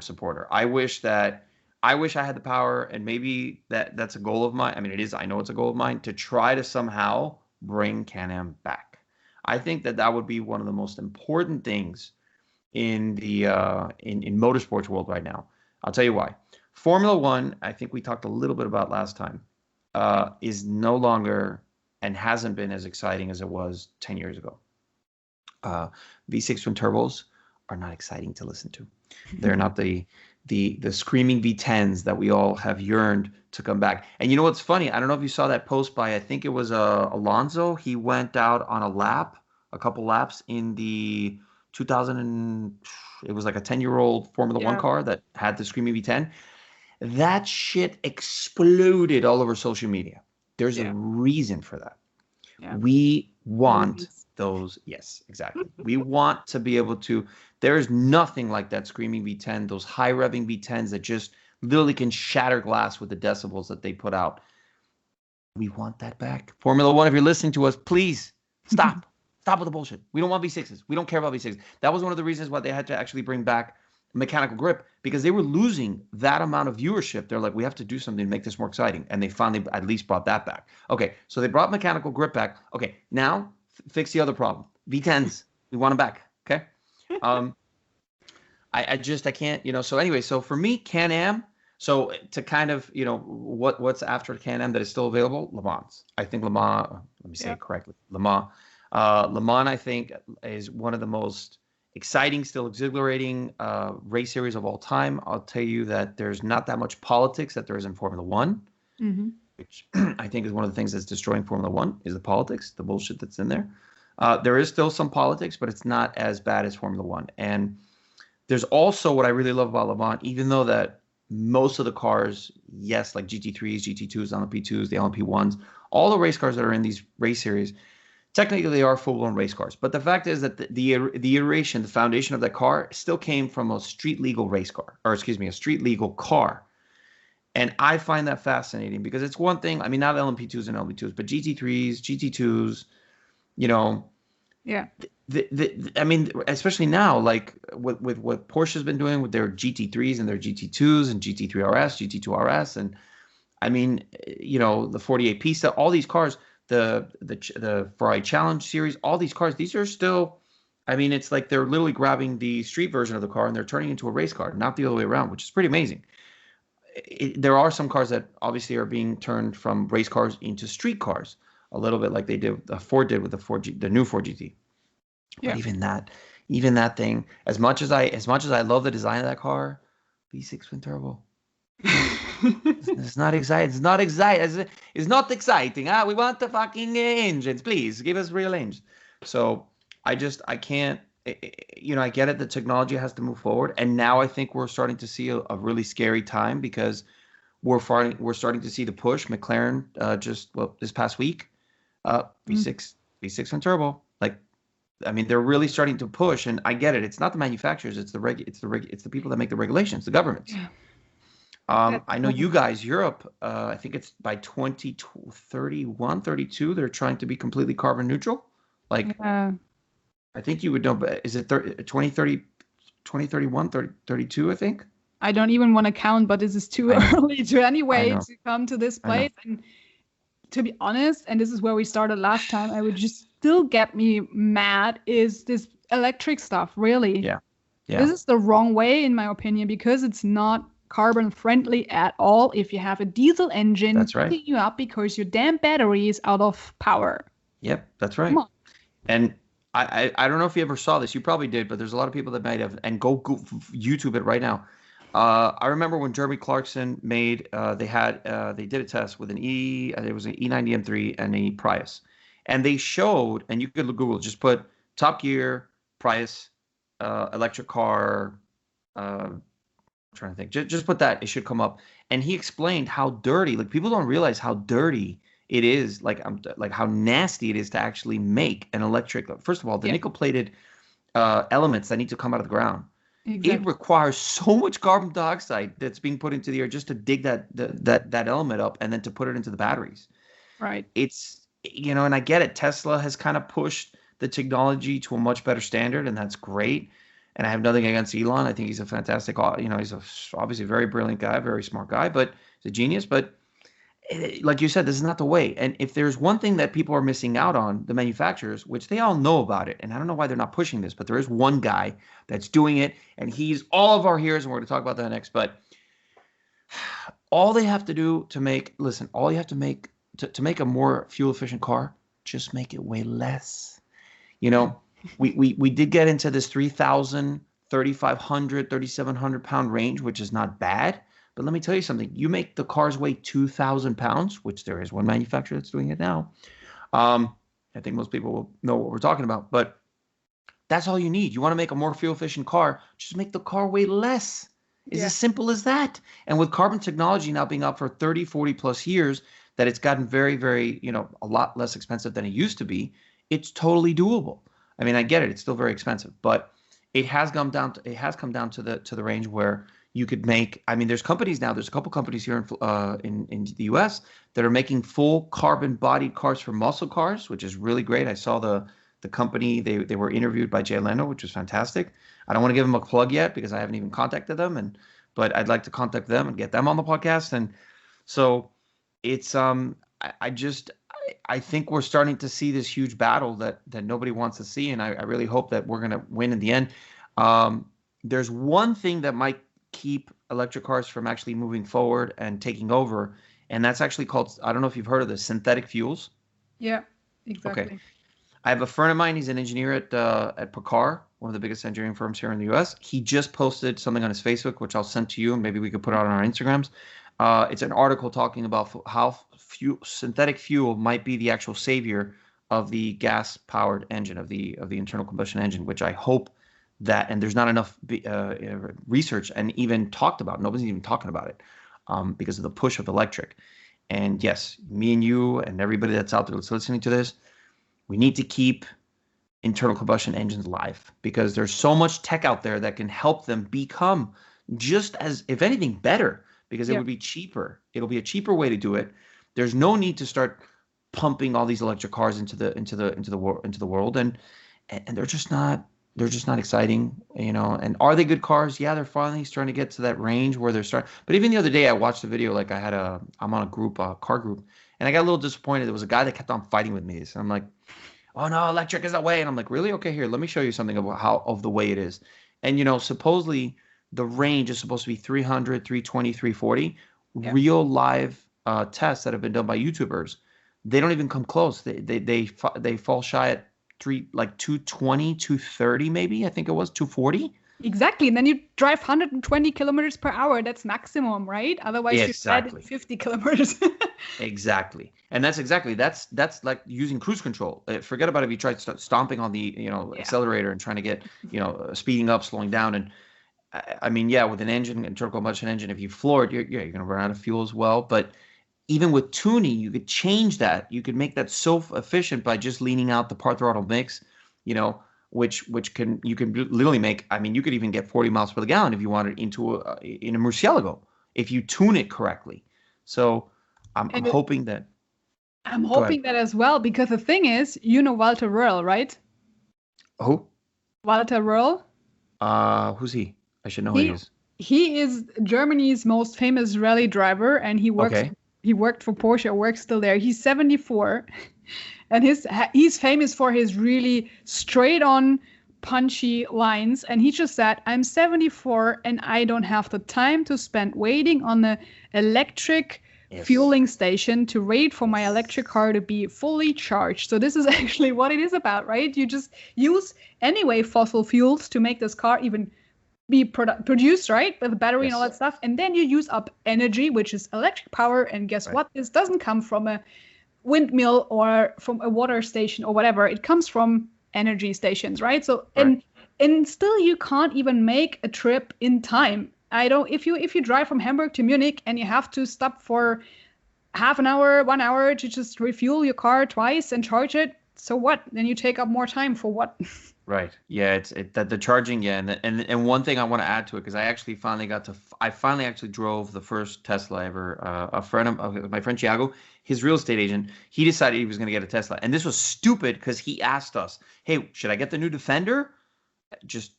supporter. I wish I had the power, and maybe that's a goal of mine. I mean, it is. I know it's a goal of mine to try to somehow bring Can-Am back. I think that would be one of the most important things in the in motorsports world right now. I'll tell you why. Formula One, I think we talked a little bit about last time, is no longer and hasn't been as exciting as it was 10 years ago. V6 twin turbos are not exciting to listen to. They're not the screaming V10s that we all have yearned to come back. And you know what's funny? I don't know if you saw that post by, I think it was Alonso. He went out on a couple laps in the 2000 and it was like a 10-year-old Formula One Yeah. car that had the screaming V10. That shit exploded all over social media. There's a Yeah. reason for that. Yeah. We want Movies. those. Yes, exactly. We want to be able to. There's nothing like that screaming V10, those high revving V10s that just literally can shatter glass with the decibels that they put out. We want that back. Formula One, if you're listening to us, please stop. Stop with the bullshit. We don't want V6s. We don't care about V6s. That was one of the reasons why they had to actually bring back mechanical grip, because they were losing that amount of viewership. They're like, we have to do something to make this more exciting. And they finally at least brought that back. Okay, so they brought mechanical grip back. Okay, now fix the other problem. V10s, we want them back. Okay. I can't. So anyway, so for me, Can-Am. So to kind of, what's after Can-Am that is still available? Le Mans. I think Le Mans, let me say it correctly. Le Mans. Le Mans, I think, is one of the most exciting, still exhilarating race series of all time. I'll tell you that there's not that much politics that there is in Formula One, which I think is one of the things that's destroying Formula One, is the politics, the bullshit that's in there. There is still some politics, but it's not as bad as Formula One. And there's also what I really love about Le Mans, even though that most of the cars, yes, like GT3s, GT2s, LMP2s, the LMP1s, all the race cars that are in these race series, technically they are full-blown race cars. But the fact is that the iteration, the foundation of that car still came from a street legal race car, or excuse me, a street legal car. And I find that fascinating because it's one thing, I mean, not LMP2s and LMP2s, but GT3s, GT2s, Yeah. I mean, especially now, like with what Porsche's been doing with their GT3s and their GT2s and GT3 RS, GT2 RS, and I mean, the 48 Pista, all these cars, the Ferrari Challenge series, all these cars, these are still, I mean, it's like they're literally grabbing the street version of the car and they're turning it into a race car, not the other way around, which is pretty amazing. There are some cars that obviously are being turned from race cars into street cars, a little bit like Ford did with the new Ford GT. Yeah. But even that thing, as much as I love the design of that car, V6 twin turbo. It's not exciting. It's not exciting. It's not exciting. We want the fucking engines. Please give us real engines. So I can't. I get it. The technology has to move forward, and now I think we're starting to see a really scary time because we're starting to see the push. McLaren this past week, V6 twin turbo. Like, I mean, they're really starting to push, and I get it. It's not the manufacturers. It's the people that make the regulations, the governments. Yeah. I know you guys, Europe, I think it's by 2031, 32, they're trying to be completely carbon neutral. Like, I think you would know, but is it 2030, 2031, 32, I think? I don't even want to count, but this is too early to come to this place. And to be honest, and this is where we started last time, I would just still get me mad is this electric stuff, really. Yeah. This is the wrong way, in my opinion, because it's not carbon friendly at all if you have a diesel engine picking you up because your damn battery is out of power. Yep, that's right. Come on. And I don't know if you ever saw this. You probably did, but there's a lot of people that might have. And go YouTube it right now. I remember when Jeremy Clarkson made, they did a test with it was an E90 M3 and a Prius. And they showed, and you could Google, just put Top Gear, Prius, electric car, I'm trying to think, just put that, it should come up. And he explained how dirty, like people don't realize how dirty it is, like how nasty it is to actually make an electric. First of all, the nickel plated elements that need to come out of the ground. Exactly. It requires so much carbon dioxide that's being put into the air just to dig that element up and then to put it into the batteries. Right. It's, and I get it. Tesla has kind of pushed the technology to a much better standard, and that's great. And I have nothing against Elon. I think he's a fantastic, he's obviously a very brilliant guy, very smart guy, but he's a genius. But like you said, this is not the way. And if there's one thing that people are missing out on, the manufacturers, which they all know about it, and I don't know why they're not pushing this, but there is one guy that's doing it, and he's all of our heroes, and we're going to talk about that next. But all they have to do to make, all you have to make to make a more fuel efficient car, just make it weigh less. We did get into this 3,000, 3,500, 3,700 pound range, which is not bad. But let me tell you something. You make the cars weigh 2,000 pounds, which there is one manufacturer that's doing it now. I think most people will know what we're talking about. But that's all you need. You want to make a more fuel-efficient car, just make the car weigh less. It's as simple as that. And with carbon technology now being out for 30, 40 plus years, that it's gotten very, very, a lot less expensive than it used to be, it's totally doable. I mean, I get it. It's still very expensive. But it has come down to the range where you could make, I mean, there's companies now, there's a couple companies here in the US that are making full carbon bodied cars for muscle cars, which is really great. I saw the company, they were interviewed by Jay Leno, which was fantastic. I don't want to give them a plug yet because I haven't even contacted them, but I'd like to contact them and get them on the podcast. And so it's, I think we're starting to see this huge battle that nobody wants to see. And I really hope that we're going to win in the end. There's one thing that might keep electric cars from actually moving forward and taking over, and that's actually called, I don't know if you've heard of this, synthetic fuels. Yeah, exactly. Okay. I have a friend of mine, he's an engineer at Pacar, one of the biggest engineering firms here in the US. He just posted something on his Facebook, which I'll send to you, and maybe we could put it out on our Instagrams. It's an article talking about how synthetic fuel might be the actual savior of the gas-powered engine, of the internal combustion engine, which I hope that, and there's not enough research and even talked about. Nobody's even talking about it because of the push of electric. And yes, me and you and everybody that's out there that's listening to this, we need to keep internal combustion engines alive because there's so much tech out there that can help them become just as, if anything, better, because it would be cheaper. It'll be a cheaper way to do it. There's no need to start pumping all these electric cars into the world, and they're just not exciting, and are they good cars? Yeah, they're finally starting to get to that range where they're starting. But even the other day I watched a video, like I'm on a group, car group, and I got a little disappointed. There was a guy that kept on fighting with me. So I'm like, oh no, electric is the way. And I'm like, really? Okay, here, let me show you something of the way it is. And supposedly the range is supposed to be 300, 320, 340. Yeah. Real live tests that have been done by YouTubers, they don't even come close. They fall shy at 220, 230 maybe. I think it was 240. Exactly. And then you drive 120 kilometers per hour. That's maximum, right? Otherwise, you're 50 kilometers. Exactly. And that's like using cruise control. Forget about if you try to start stomping on the accelerator and trying to get speeding up, slowing down. And I mean, with an engine, internal combustion engine, if you floor it, you're going to run out of fuel as well. But even with tuning, you could change that. You could make that so efficient by just leaning out the part throttle mix, which you can literally make. I mean, you could even get 40 miles per gallon if you wanted in a Murcielago if you tune it correctly. So I'm hoping that. I'm hoping that as well, because the thing is, Walter Röhrl, right? Who? Walter Röhrl. Who's he? I should know who he is. He is Germany's most famous rally driver, and he works. Okay. He worked for Porsche, works still there. He's 74, and he's famous for his really straight-on, punchy lines. And he just said, "I'm 74, and I don't have the time to spend waiting on the electric fueling station to wait for my electric car to be fully charged." So this is actually what it is about, right? You just use anyway fossil fuels to make this car even be produced, right, with the battery and all Yes. that stuff, and then you use up energy, which is electric power. And guess Right. what? This doesn't come from a windmill or from a water station or whatever. It comes from energy stations, right? So Right. and still you can't even make a trip in time. I don't if you drive from Hamburg to Munich and you have to stop for half an hour, 1 hour to just refuel your car twice and charge it. So what? Then you take up more time for what? Right. Yeah, it's that the charging, yeah, and one thing I want to add to it because I finally actually drove the first Tesla ever. A friend of my friend Thiago, his real estate agent, he decided he was going to get a Tesla, and this was stupid because he asked us, "Hey, should I get the new Defender?" Just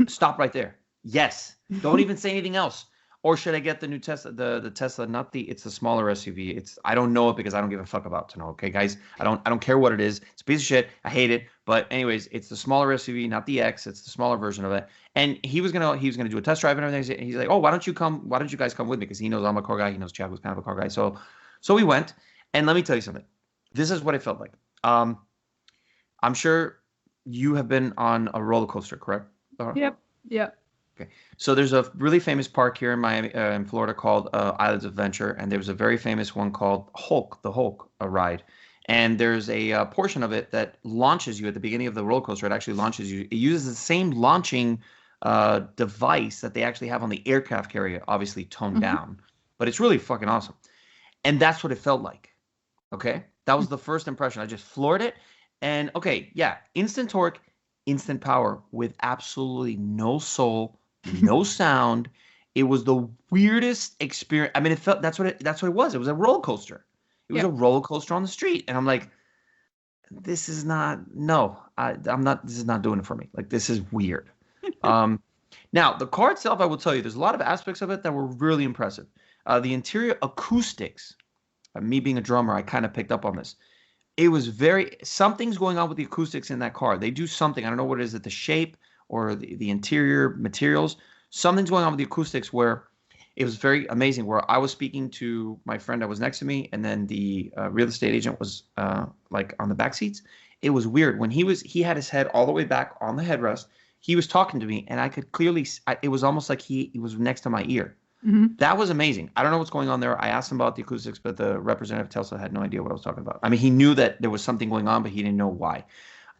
stop right there. Yes. Don't even say anything else. Or should I get the new Tesla, the Tesla, not it's the smaller SUV. I don't know it because I don't give a fuck about to know. Okay, guys, I don't care what it is. It's a piece of shit. I hate it. But anyways, it's the smaller SUV, not the X. It's the smaller version of it. And he was gonna do a test drive and everything. He's like, oh, why don't you guys come with me? Because he knows I'm a car guy. He knows Chad was kind of a car guy. So we went. And let me tell you something. This is what it felt like. I'm sure you have been on a roller coaster, correct? Yep. Yeah. Okay. So there's a really famous park here in Miami, in Florida called Islands of Adventure, and there's a very famous one called the Hulk ride. And there's a portion of it that launches you at the beginning of the roller coaster. It actually launches you. It uses the same launching device that they actually have on the aircraft carrier, obviously toned down. But it's really fucking awesome. And that's what it felt like. Okay? That was the first impression. I just floored it. And okay, yeah, instant torque, instant power with absolutely no soul, no sound. It was the weirdest experience. I mean, that's what it was. It was a roller coaster. It was a roller coaster on the street. And I'm like, this is not, no, I'm not, this is not doing it for me. Like, this is weird. Now, the car itself, I will tell you, there's a lot of aspects of it that were really impressive. The interior acoustics, me being a drummer, I kind of picked up on this. It was something's going on with the acoustics in that car. They do something. I don't know what it is, at the shape or the interior materials. Something's going on with the acoustics where it was very amazing, where I was speaking to my friend that was next to me, and then the real estate agent was like on the back seats. It was weird. When he had his head all the way back on the headrest, he was talking to me, and I could clearly, it was almost like he was next to my ear. That was amazing. I don't know what's going on there. I asked him about the acoustics, but the representative of Tesla had no idea what I was talking about. I mean, he knew that there was something going on, but he didn't know why.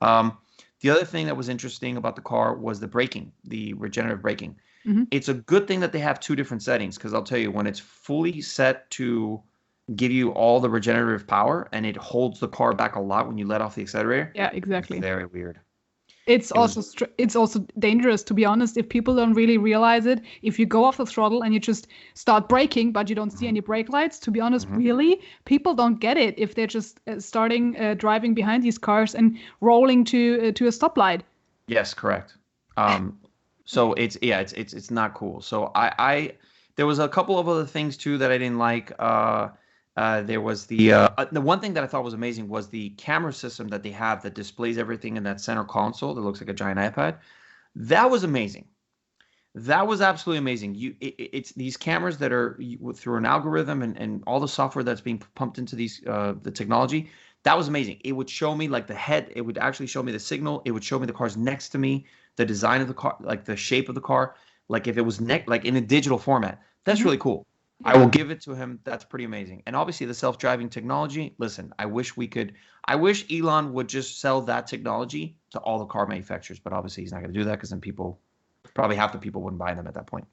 The other thing that was interesting about the car was the braking, the regenerative braking. It's a good thing that they have two different settings, because I'll tell you, when it's fully set to give you all the regenerative power and it holds the car back a lot when you let off the accelerator. Yeah, exactly. It's very weird. It's also dangerous, to be honest, if people don't really realize it. If you go off the throttle and you just start braking, but you don't see any brake lights, to be honest, really, people don't get it if they're just starting driving behind these cars and rolling to a stoplight. Yes, correct. So it's not cool. So there was a couple of other things too that I didn't like. There was the one thing that I thought was amazing was the camera system that they have that displays everything in that center console that looks like a giant iPad. That was amazing. That was absolutely amazing. It's these cameras that are through an algorithm and all the software that's being pumped into these the technology. That was amazing. It would show me like the head. It would actually show me the signal. It would show me the cars next to me, the design of the car, like the shape of the car, like if it was like in a digital format. That's really cool. I will give it to him. That's pretty amazing. And obviously the self-driving technology, listen, I wish Elon would just sell that technology to all the car manufacturers, but obviously he's not going to do that because then probably half the people wouldn't buy them at that point.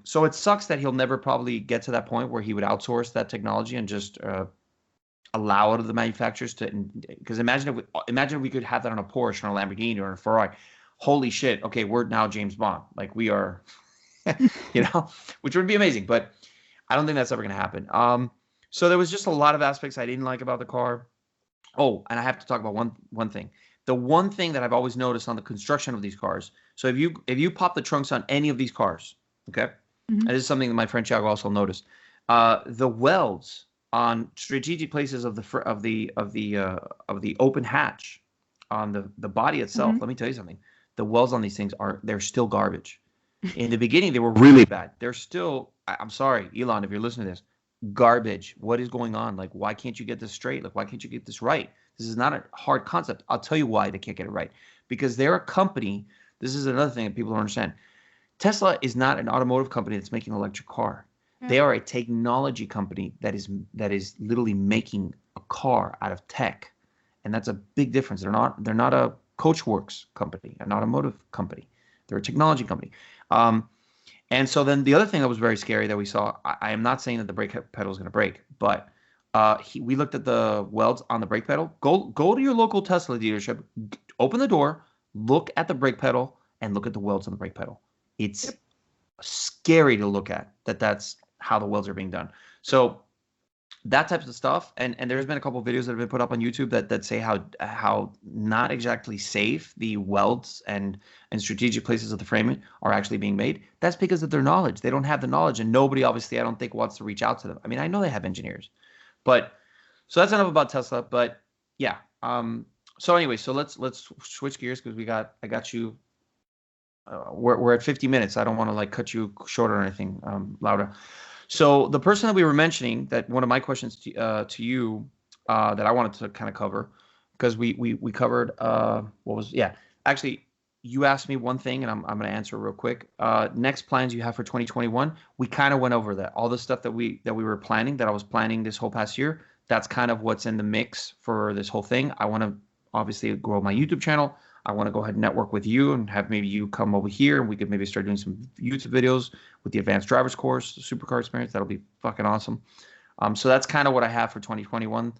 So it sucks that he'll never probably get to that point where he would outsource that technology and just allow it to the manufacturers to, because imagine if we could have that on a Porsche or a Lamborghini or a Ferrari. Holy shit. Okay, we're now James Bond. Like we are... which would be amazing, but I don't think that's ever going to happen. So there was just a lot of aspects I didn't like about the car. Oh, and I have to talk about one thing. The one thing that I've always noticed on the construction of these cars. So if you pop the trunks on any of these cars, okay, and this is something that my friend Thiago also noticed. The welds on strategic places of the open hatch on the body itself. Let me tell you something. The welds on these things they're still garbage. In the beginning, they were really bad. They're still, I'm sorry, Elon, if you're listening to this, garbage. What is going on? Like, why can't you get this straight? Like, why can't you get this right? This is not a hard concept. I'll tell you why they can't get it right. Because they're a company this is another thing that people don't understand. Tesla is not an automotive company that's making an electric car. Yeah. They are a technology company that is literally making a car out of tech, and that's a big difference. They're not a Coachworks company, an automotive company. They're a technology company. And so then the other thing that was very scary that we saw, I am not saying that the brake pedal is going to break, but we looked at the welds on the brake pedal. Go to your local Tesla dealership, open the door, look at the brake pedal, and look at the welds on the brake pedal. It's scary to look at that's how the welds are being done. So that types of stuff, and there's been a couple of videos that have been put up on YouTube that say how not exactly safe the welds and strategic places of the frame are actually being made. That's because of their knowledge. They don't have the knowledge, and nobody obviously, I don't think, wants to reach out to them. I mean, I know they have engineers, but so that's enough about Tesla. But yeah, so anyway, so let's switch gears because I got you. We're at 50 minutes. I don't want to like cut you short or anything, Laura. So the person that we were mentioning, that one of my questions to you that I wanted to kind of cover, because we covered actually you asked me one thing and I'm going to answer real quick. Next plans you have for 2021, we kind of went over that. All the stuff that we were planning, that I was planning this whole past year, that's kind of what's in the mix for this whole thing. I want to obviously grow my YouTube channel. I want to go ahead and network with you and have maybe you come over here and we could maybe start doing some YouTube videos with the advanced driver's course, the supercar experience. That'll be fucking awesome. So that's kind of what I have for 2021.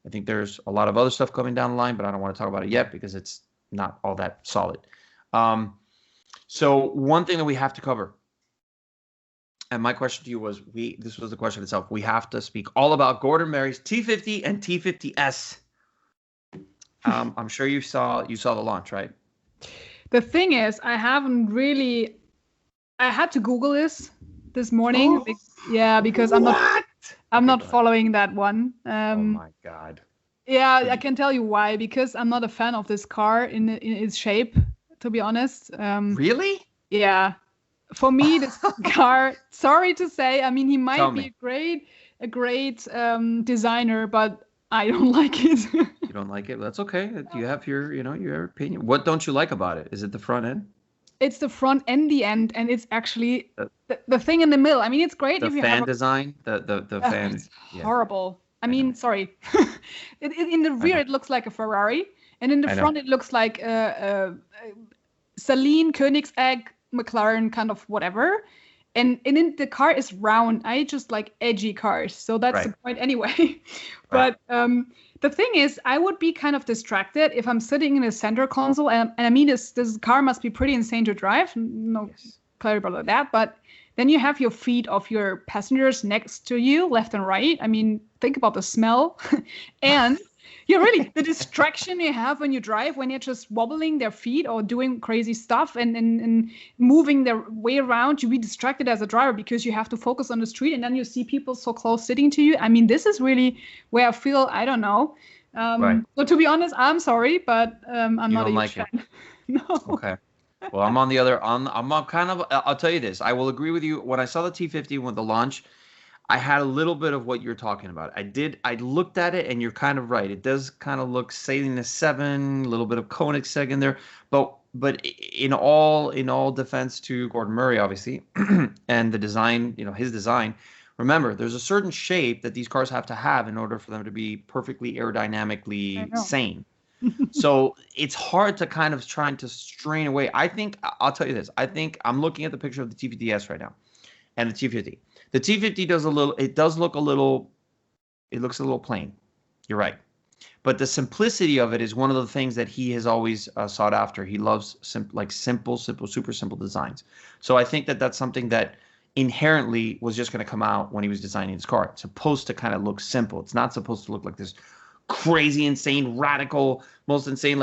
I think there's a lot of other stuff coming down the line, but I don't want to talk about it yet because it's not all that solid. So one thing that we have to cover, and my question to you was, this was the question itself. We have to speak all about Gordon Murray's T50 and T50S. I'm sure you saw the launch, right? The thing is, I had to Google this morning. Yeah, because I'm not following that one. Oh my God. Yeah, I can tell you why. Because I'm not a fan of this car in its shape, to be honest. Really? Yeah. For me, this car, sorry to say, I mean, he might be a great designer, but I don't like it. You don't like it? That's okay. You have your opinion. What don't you like about it? Is it the front end? It's the front and the end, and it's actually the thing in the middle. I mean, it's great if you have fan design. The fan. It's horrible. I mean, sorry. In the rear, it looks like a Ferrari, and in the front, it looks like a Saleen Koenigsegg McLaren kind of whatever. And in the car is round. I just like edgy cars, so that's the point anyway. But the thing is, I would be kind of distracted if I'm sitting in a center console, and I mean, this car must be pretty insane to drive. No clarity about that, but then you have your feet of your passengers next to you, left and right. I mean, think about the smell, and really the distraction you have when you drive, when you're just wobbling their feet or doing crazy stuff and moving their way around. You be distracted as a driver because you have to focus on the street, and then you see people so close sitting to you. I mean, this is really where I feel, I don't know. So to be honest, I'm sorry, but I'm not a huge fan. No. Okay. Well, I'm on the other. I'm kind of. I'll tell you this. I will agree with you. When I saw the T50 with the launch, I had a little bit of what you're talking about. I looked at it, and you're kind of right. It does kind of look Saleen 7, a little bit of Koenigsegg in there. But in all defense to Gordon Murray, obviously, and the design, his design. Remember, there's a certain shape that these cars have to have in order for them to be perfectly aerodynamically sane. So it's hard to kind of trying to strain away. I'll tell you this. I think I'm looking at the picture of the T50S right now and the T50. The T50 it looks a little plain. You're right. But the simplicity of it is one of the things that he has always sought after. He loves simple, super simple designs. So I think that that's something that inherently was just going to come out when he was designing his car. It's supposed to kind of look simple. It's not supposed to look like this crazy, insane, radical, most insane,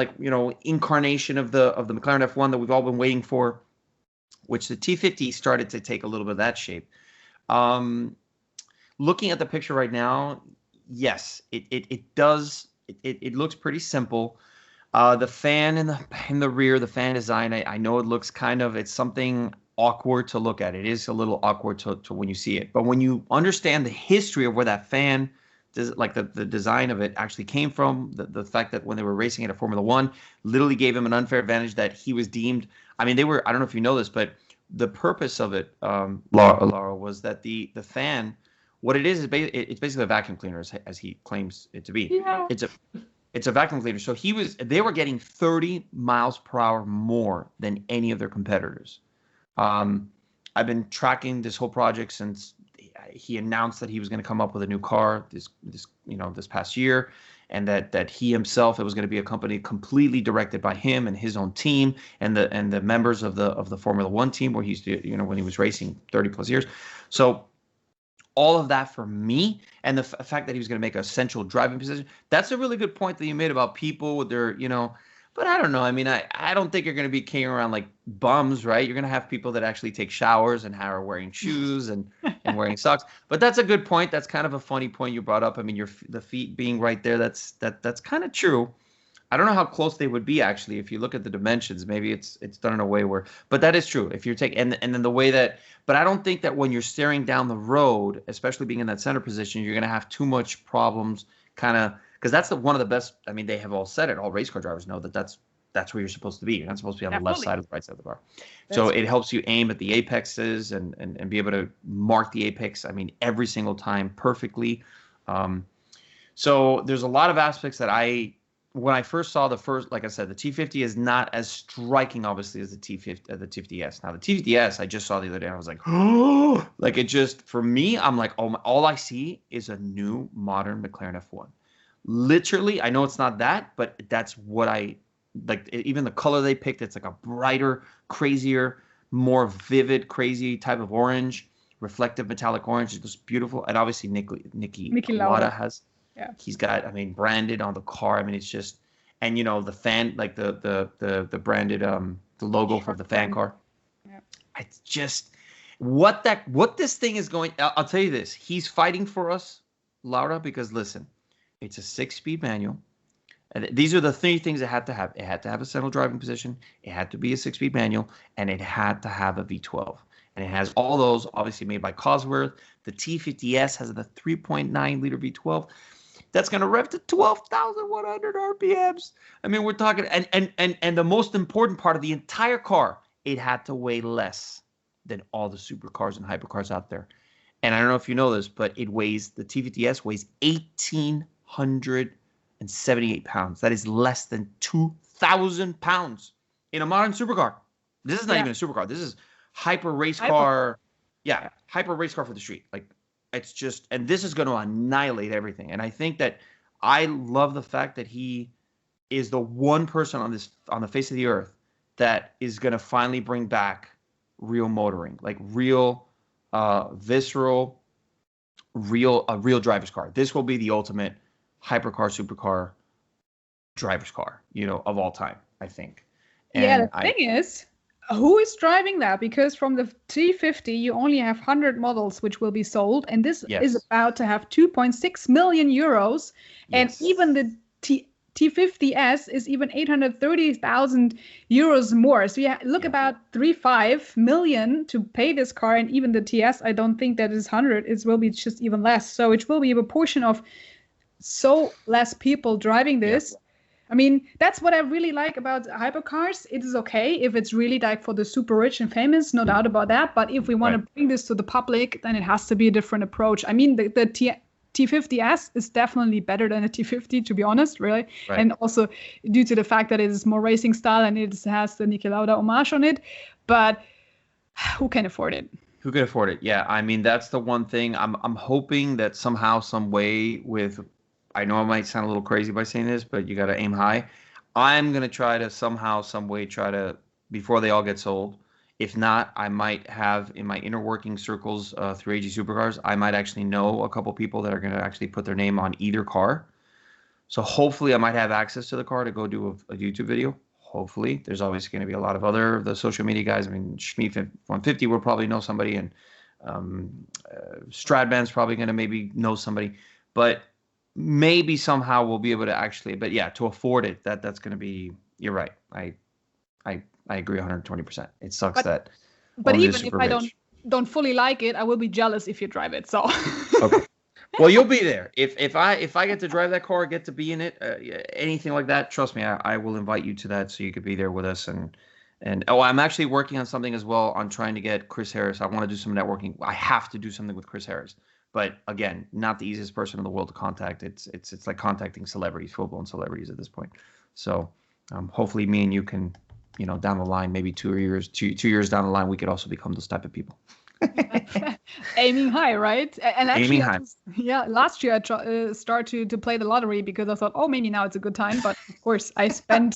incarnation of the McLaren F1 that we've all been waiting for, which the T50 started to take a little bit of that shape. Looking at the picture right now, yes, it does. It looks pretty simple. The fan in the rear, the fan design, I know it looks it's something awkward to look at. It is a little awkward to when you see it. But when you understand the history of where that fan, the design of it actually came from, the fact that when they were racing it at Formula One, literally gave him an unfair advantage that he was deemed I mean, they were. I don't know if you know this, but the purpose of it, Laura, was that the fan, what it is it's basically a vacuum cleaner, as he claims it to be. Yeah. It's a vacuum cleaner. So they were getting 30 miles per hour more than any of their competitors. I've been tracking this whole project since he announced that he was going to come up with a new car this past year, and that he himself, it was going to be a company completely directed by him and his own team and the members of the Formula One team where he's when he was racing 30 plus years. So all of that for me, and the fact that he was going to make a central driving position. That's a really good point that you made about people with their, but I don't know. I mean, I don't think you're going to be carrying around like bums, right? You're going to have people that actually take showers and are wearing shoes and wearing socks. But that's a good point. That's kind of a funny point you brought up. I mean, the feet being right there, that's kind of true. I don't know how close they would be actually. If you look at the dimensions, maybe it's done in a way where, but that is true. If you're taking, and then the way that, but I don't think that when you're staring down the road, especially being in that center position, you're going to have too much problems kind of, because that's one of the best. I mean, they have all said it. All race car drivers know that that's where you're supposed to be. You're not supposed to be on the left side or the right side of the car. So it helps you aim at the apexes and be able to mark the apex. I mean, every single time perfectly. So there's a lot of aspects that when I first saw like I said, the T50 is not as striking, obviously, as the T50S. Now, the T50S, I just saw the other day, and I was like, oh, like it just, for me, I'm like, oh, all I see is a new modern McLaren F1. Literally, I know it's not that, but that's what I like. Even the color they picked, it's like a brighter, crazier, more vivid, crazy type of orange, reflective metallic orange. It's just beautiful. And obviously, Niki Lauda has. Yeah. He's got, I mean, branded on the car. I mean, it's just, and the fan, like the branded the logo for the fan car. Yeah. It's just what this thing is going. I'll tell you this. He's fighting for us, Laura, because listen, it's a 6-speed manual. And these are the 3 things it had to have. It had to have a central driving position. It had to be a 6-speed manual, and it had to have a V12. And it has all those, obviously made by Cosworth. The T50S has the 3.9 liter V12. That's going to rev to 12,100 RPMs. I mean, we're talking, and the most important part of the entire car, it had to weigh less than all the supercars and hypercars out there. And I don't know if you know this, but the T50S weighs 1,878 pounds. That is less than 2,000 pounds in a modern supercar. This is not even a supercar. This is hyper race car. Yeah, hyper race car for the street. Like, it's just, and this is going to annihilate everything. And I think that I love the fact that he is the one person on the face of the earth that is going to finally bring back real motoring, like real, visceral, a real driver's car. This will be the ultimate hypercar, supercar driver's car, of all time, I think. And the thing is, who is driving that? Because from the T50, you only have 100 models which will be sold, and this is about to have 2.6 million euros, and even the T50S is even 830,000 euros more. So look about 3.5 million to pay this car, and even the TS, I don't think that is 100. It will be just even less. So it will be a proportion of so less people driving this. Yep. I mean, that's what I really like about hypercars. It is okay if it's really like for the super rich and famous, no doubt about that. But if we want to bring this to the public, then it has to be a different approach. I mean, the T50S is definitely better than a T50, to be honest, really. Right. And also due to the fact that it is more racing style and it has the Niki Lauda homage on it. But who can afford it? Who can afford it? Yeah, I mean, that's the one thing. I'm hoping that somehow, some way with... I know I might sound a little crazy by saying this, but you got to aim high. I'm going to try to somehow, some way, before they all get sold. If not, I might have in my inner working circles through AG Supercars, I might actually know a couple people that are going to actually put their name on either car. So hopefully I might have access to the car to go do a YouTube video. Hopefully. There's always going to be a lot of the social media guys. I mean, Schmief 150 will probably know somebody, and Stradman's probably going to maybe know somebody. But maybe somehow we'll be able to actually, but yeah, to afford it, that's going to be, you're right. I agree 120%. It sucks but even if I don't fully like it, I will be jealous if you drive it. So okay. Well, you'll be there. If I get to drive that car, get to be in it, anything like that, trust me, I will invite you to that so you could be there with us and And I'm actually working on something as well on trying to get Chris Harris. I want to do some networking. I have to do something with Chris Harris. But again, not the easiest person in the world to contact. It's like contacting celebrities, full-blown celebrities at this point. So hopefully me and you can, down the line, maybe 2 years down the line, we could also become those type of people. Aiming high, right? And actually, Aiming high. last year I started to play the lottery because I thought, oh, maybe now it's a good time. But of course, I spent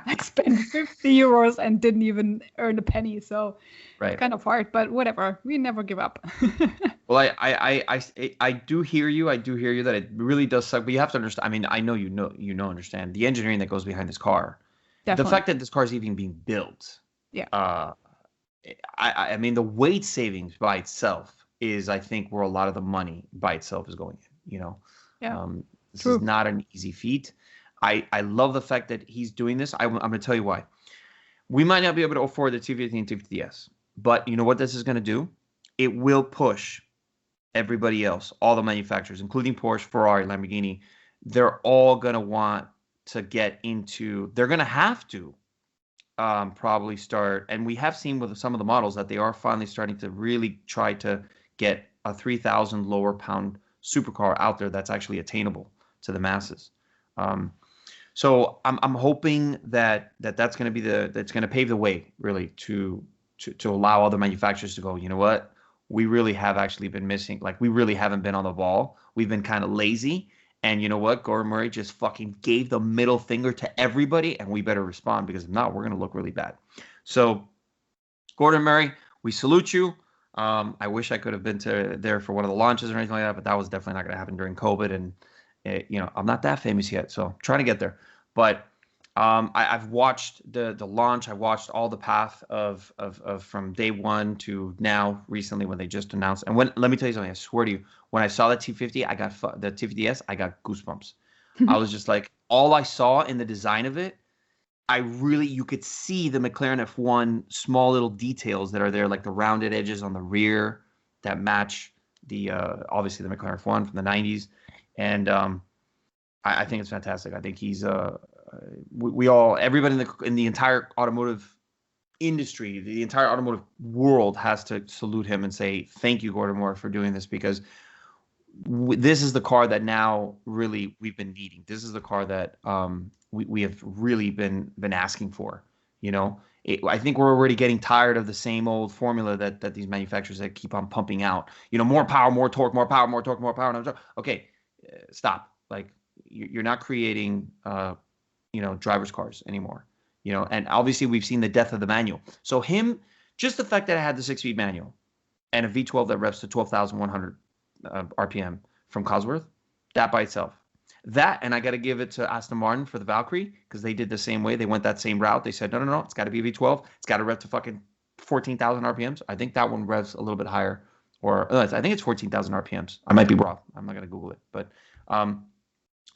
50 euros and didn't even earn a penny. So kind of hard, but whatever. We never give up. Well, I do hear you. I do hear you that it really does suck. But you have to understand. I mean, I know understand the engineering that goes behind this car. Definitely. The fact that this car is even being built. Yeah. I mean, the weight savings by itself is, I think, where a lot of the money by itself is going in, Yeah. This True. is not an easy feat. I love the fact that he's doing this. I'm going to tell you why. We might not be able to afford the 250 and 250S, but you know what this is going to do? It will push everybody else, all the manufacturers, including Porsche, Ferrari, Lamborghini. They're all going to want to get into, they're going to have to probably start, and we have seen with some of the models that they are finally starting to really try to get a 3,000 lower pound supercar out there that's actually attainable to the masses. So I'm hoping that that's going to be that's going to pave the way really to allow other manufacturers to go, you know what, we really have actually been missing, like we really haven't been on the ball. We've been kind of lazy. And you know what? Gordon Murray just fucking gave the middle finger to everybody, and we better respond, because if not, we're going to look really bad. So, Gordon Murray, we salute you. I wish I could have been there for one of the launches or anything like that, but that was definitely not going to happen during COVID. And, I'm not that famous yet, so I'm trying to get there. But I've watched the launch. I watched all the path of from day one to now recently when they just announced. And let me tell you something, I swear to you, when I saw the T50, the T50S, I got goosebumps. I was just like, all I saw in the design of it, you could see the McLaren F1 small little details that are there, like the rounded edges on the rear that match the obviously the McLaren F1 from the 90s. And I think it's fantastic. I think he's everybody in the entire automotive industry, the entire automotive world has to salute him and say thank you, Gordon Moore, for doing this, because this is the car that now really we've been needing. This is the car that we have really been asking for. I think we're already getting tired of the same old formula that these manufacturers that keep on pumping out. More power, more torque, more power, more torque, more power. And okay, stop. Like you're not creating driver's cars anymore. And obviously we've seen the death of the manual. So just the fact that I had the 6-speed manual and a V12 that revs to 12,100 RPM from Cosworth, that by itself. That, and I got to give it to Aston Martin for the Valkyrie, because they did the same way. They went that same route. They said, no, it's got to be a V12. It's got to rev to fucking 14,000 RPMs. I think that one revs a little bit higher, or I think it's 14,000 RPMs. I might be wrong. I'm not going to Google it, but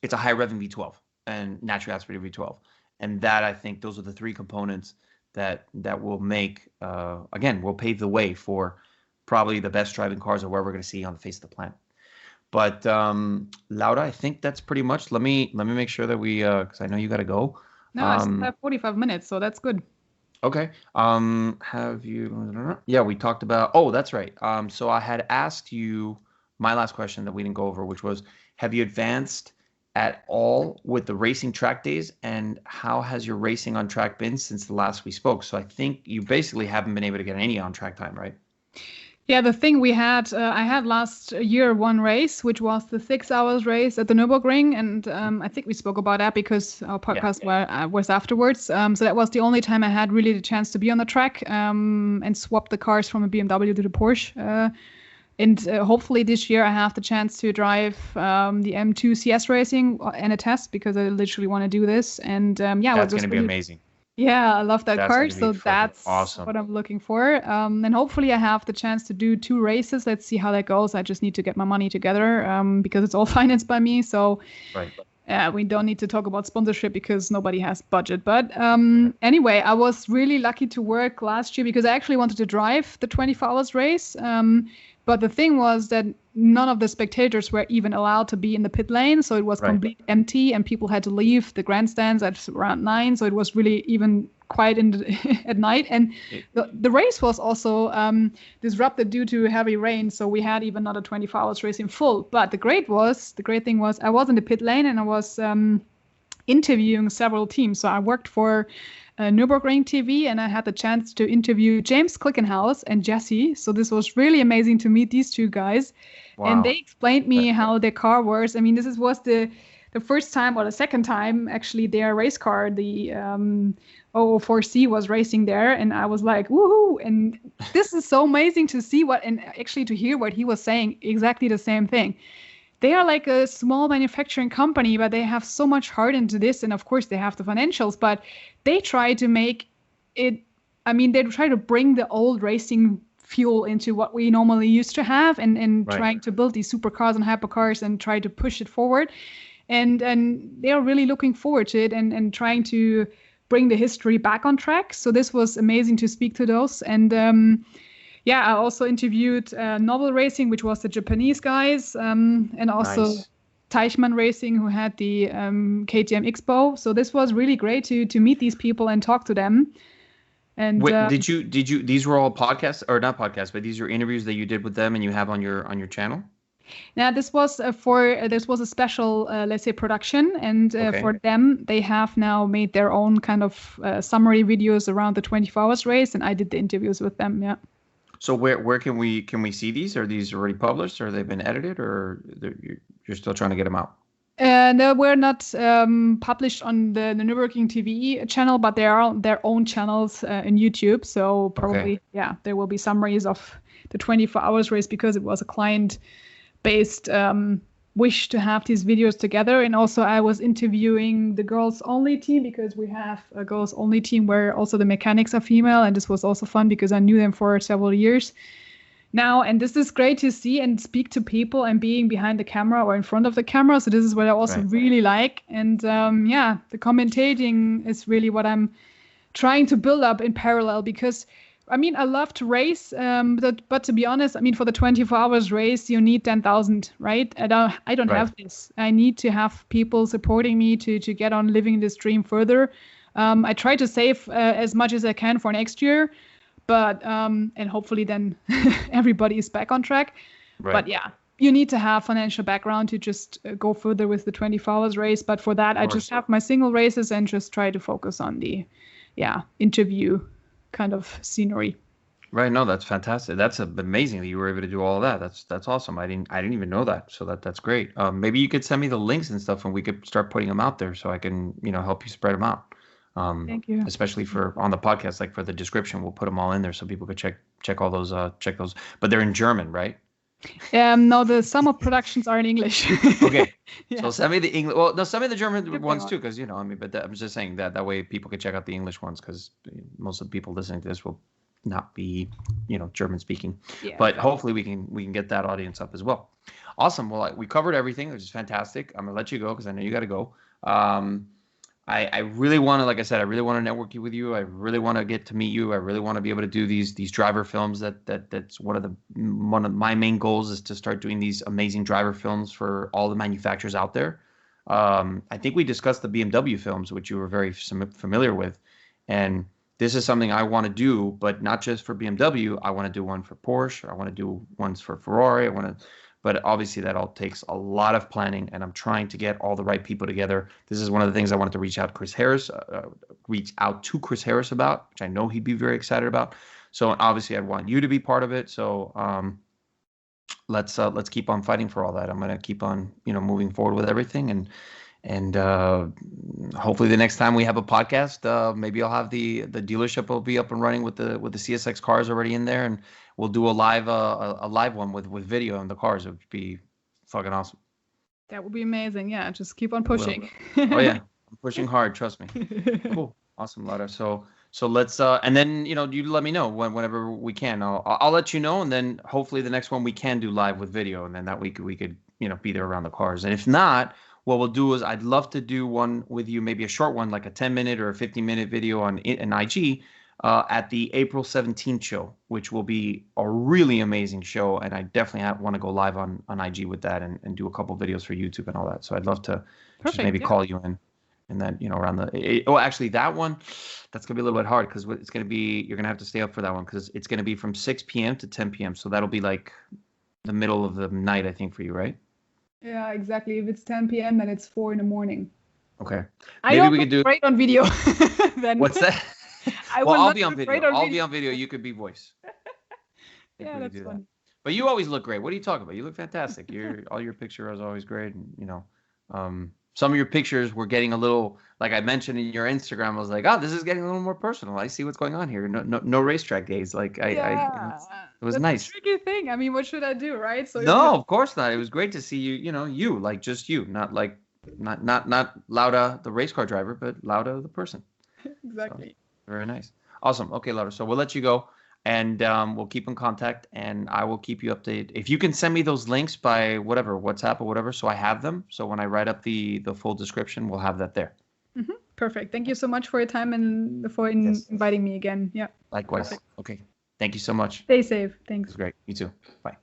it's a high revving V12 and naturally aspirated V12. And that, I think those are the three components that will make, again, will pave the way for probably the best driving cars that we're ever going to see on the face of the planet. But Laura, I think that's pretty much. Let me make sure that we, because I know you got to go. No, I still have 45 minutes, so that's good. Okay. Have you? Yeah, we talked about. Oh, that's right. So I had asked you my last question that we didn't go over, which was, have you advanced at all with the racing track days, and how has your racing on track been since the last we spoke? So I think you basically haven't been able to get any on track time, right? Yeah, the thing we had, I had last year one race, which was the 6 hours race at the Nürburgring. And I think we spoke about that because our podcast was afterwards. So that was the only time I had really the chance to be on the track and swap the cars from a BMW to the Porsche. And hopefully this year I have the chance to drive the M2 CS Racing and a test, because I literally want to do this. And that's going to be amazing. Yeah, I love that car. So that's awesome. What I'm looking for. And hopefully I have the chance to do 2 races. Let's see how that goes. I just need to get my money together because it's all financed by me. So we don't need to talk about sponsorship because nobody has budget. But anyway, I was really lucky to work last year because I actually wanted to drive the 24 hours race. But the thing was that none of the spectators were even allowed to be in the pit lane. So it was Right. completely empty and people had to leave the grandstands at around 9. So it was really even quiet at night. And the race was also disrupted due to heavy rain. So we had even not a 24 hours race in full. But the great thing was I was in the pit lane and I was interviewing several teams. So I worked for Nürburgring TV, and I had the chance to interview James Clickenhouse and Jesse. So this was really amazing to meet these two guys. Wow. And they explained me how their car works. I mean, was the first time or the second time actually their race car, the 004C, was racing there, and I was like, woohoo! And this is so amazing to see and actually to hear what he was saying, exactly the same thing. They are like a small manufacturing company, but they have so much heart into this. And of course, they have the financials, but they try to make it. I mean, they try to bring the old racing fuel into what we normally used to have and trying to build these supercars and hypercars and try to push it forward. And they are really looking forward to it and trying to bring the history back on track. So this was amazing to speak to those. And I also interviewed Novel Racing, which was the Japanese guys, and also Teichmann Racing, who had the KTM Expo. So this was really great to meet these people and talk to them. And did you these were all podcasts, or not podcasts, but these are interviews that you did with them and you have on your channel? Now this was this was a special let's say production, and for them they have now made their own kind of summary videos around the 24 hours race, and I did the interviews with them. Yeah. So where can we see these? Are these already published, or they've been edited, or you're still trying to get them out? No, we're not published on the Nürburgring TV channel, but they are on their own channels in YouTube. So probably, there will be summaries of the 24 hours race because it was a client-based wish to have these videos together. And also I was interviewing the girls only team because we have a girls only team where also the mechanics are female. And this was also fun because I knew them for several years now. And this is great to see and speak to people and being behind the camera or in front of the camera. So this is what I also really like. And the commentating is really what I'm trying to build up in parallel because I mean, I love to race, but to be honest, I mean, for the 24 hours race, you need 10,000, right? I don't have this. I need to have people supporting me to get on living this dream further. I try to save as much as I can for next year, but and hopefully then everybody is back on track. Right. But yeah, you need to have financial background to just go further with the 24 hours race. But for that, I just have my single races and just try to focus on the interview kind of scenery. Right. No, that's fantastic. That's amazing that you were able to do all of that. That's awesome. I didn't even know that. So that's great. Maybe you could send me the links and stuff and we could start putting them out there so I can, help you spread them out. Thank you. Especially for on the podcast, like for the description, we'll put them all in there so people could check all those, check those, but they're in German, right? No, some of productions are in English. Okay. So send me the English. Well, no, send me the German ones too, because but I'm just saying that way people can check out the English ones, because most of the people listening to this will not be, German speaking. Yeah. But hopefully we can get that audience up as well. Awesome. Well, we covered everything, which is fantastic. I'm gonna let you go because I know you got to go. I really want to, like I said, I really want to network with you. I really want to get to meet you. I really want to be able to do these driver films. That's one of my main goals, is to start doing these amazing driver films for all the manufacturers out there. I think we discussed the BMW films, which you were very familiar with, and this is something I want to do, but not just for BMW. I want to do one for Porsche. I want to do ones for Ferrari. But obviously that all takes a lot of planning, and I'm trying to get all the right people together. This is one of the things I wanted to reach out to Chris Harris about, which I know he'd be very excited about. So obviously I want you to be part of it. So let's keep on fighting for all that. I'm gonna keep on moving forward with everything, and hopefully the next time we have a podcast, maybe I'll have the dealership will be up and running with the CSX cars already in there, and we'll do a live one with video in the cars. It would be fucking awesome. That would be amazing. Yeah, just keep on pushing. Oh yeah, I'm pushing hard. Trust me. Cool, awesome, Lara. So let's and then you let me know whenever we can. I'll let you know, and then hopefully the next one we can do live with video, and then that we could be there around the cars. And if not, what we'll do is I'd love to do one with you, maybe a short one, like a 10-minute or a 15-minute video on an IG. at the April 17th show, which will be a really amazing show. And I definitely want to go live on IG with that and do a couple videos for YouTube and all that. So I'd love to just Perfect. maybe Yeah. call you in. And then, around actually, that one, that's going to be a little bit hard because it's going to be, you're going to have to stay up for that one because it's going to be from 6 p.m. to 10 p.m. So that'll be like the middle of the night, I think, for you, right? Yeah, exactly. If it's 10 p.m., then it's 4 in the morning. Okay. I don't look great on video. Then. What's that? Well, I'll be on video. I'll be on video. You could be voice. Yeah, that's funny. But you always look great. What are you talking about? You look fantastic. All your pictures are always great. And, some of your pictures were getting a little, like I mentioned in your Instagram, I was like, oh, this is getting a little more personal. I see what's going on here. No racetrack days. Like it was nice. That's a tricky thing. I mean, what should I do, right? So no, of course not. It was great to see you. You like just you, not like not Lauda the race car driver, but Lauda the person. Exactly. So, very nice. Awesome. Okay, Lauda. So we'll let you go. And we'll keep in contact, and I will keep you updated. If you can send me those links by whatever, WhatsApp or whatever, so I have them. So when I write up the full description, we'll have that there. Mm-hmm. Perfect. Thank you so much for your time and for inviting me again. Yeah. Likewise. Perfect. Okay. Thank you so much. Stay safe. Thanks. It was great. You too. Bye.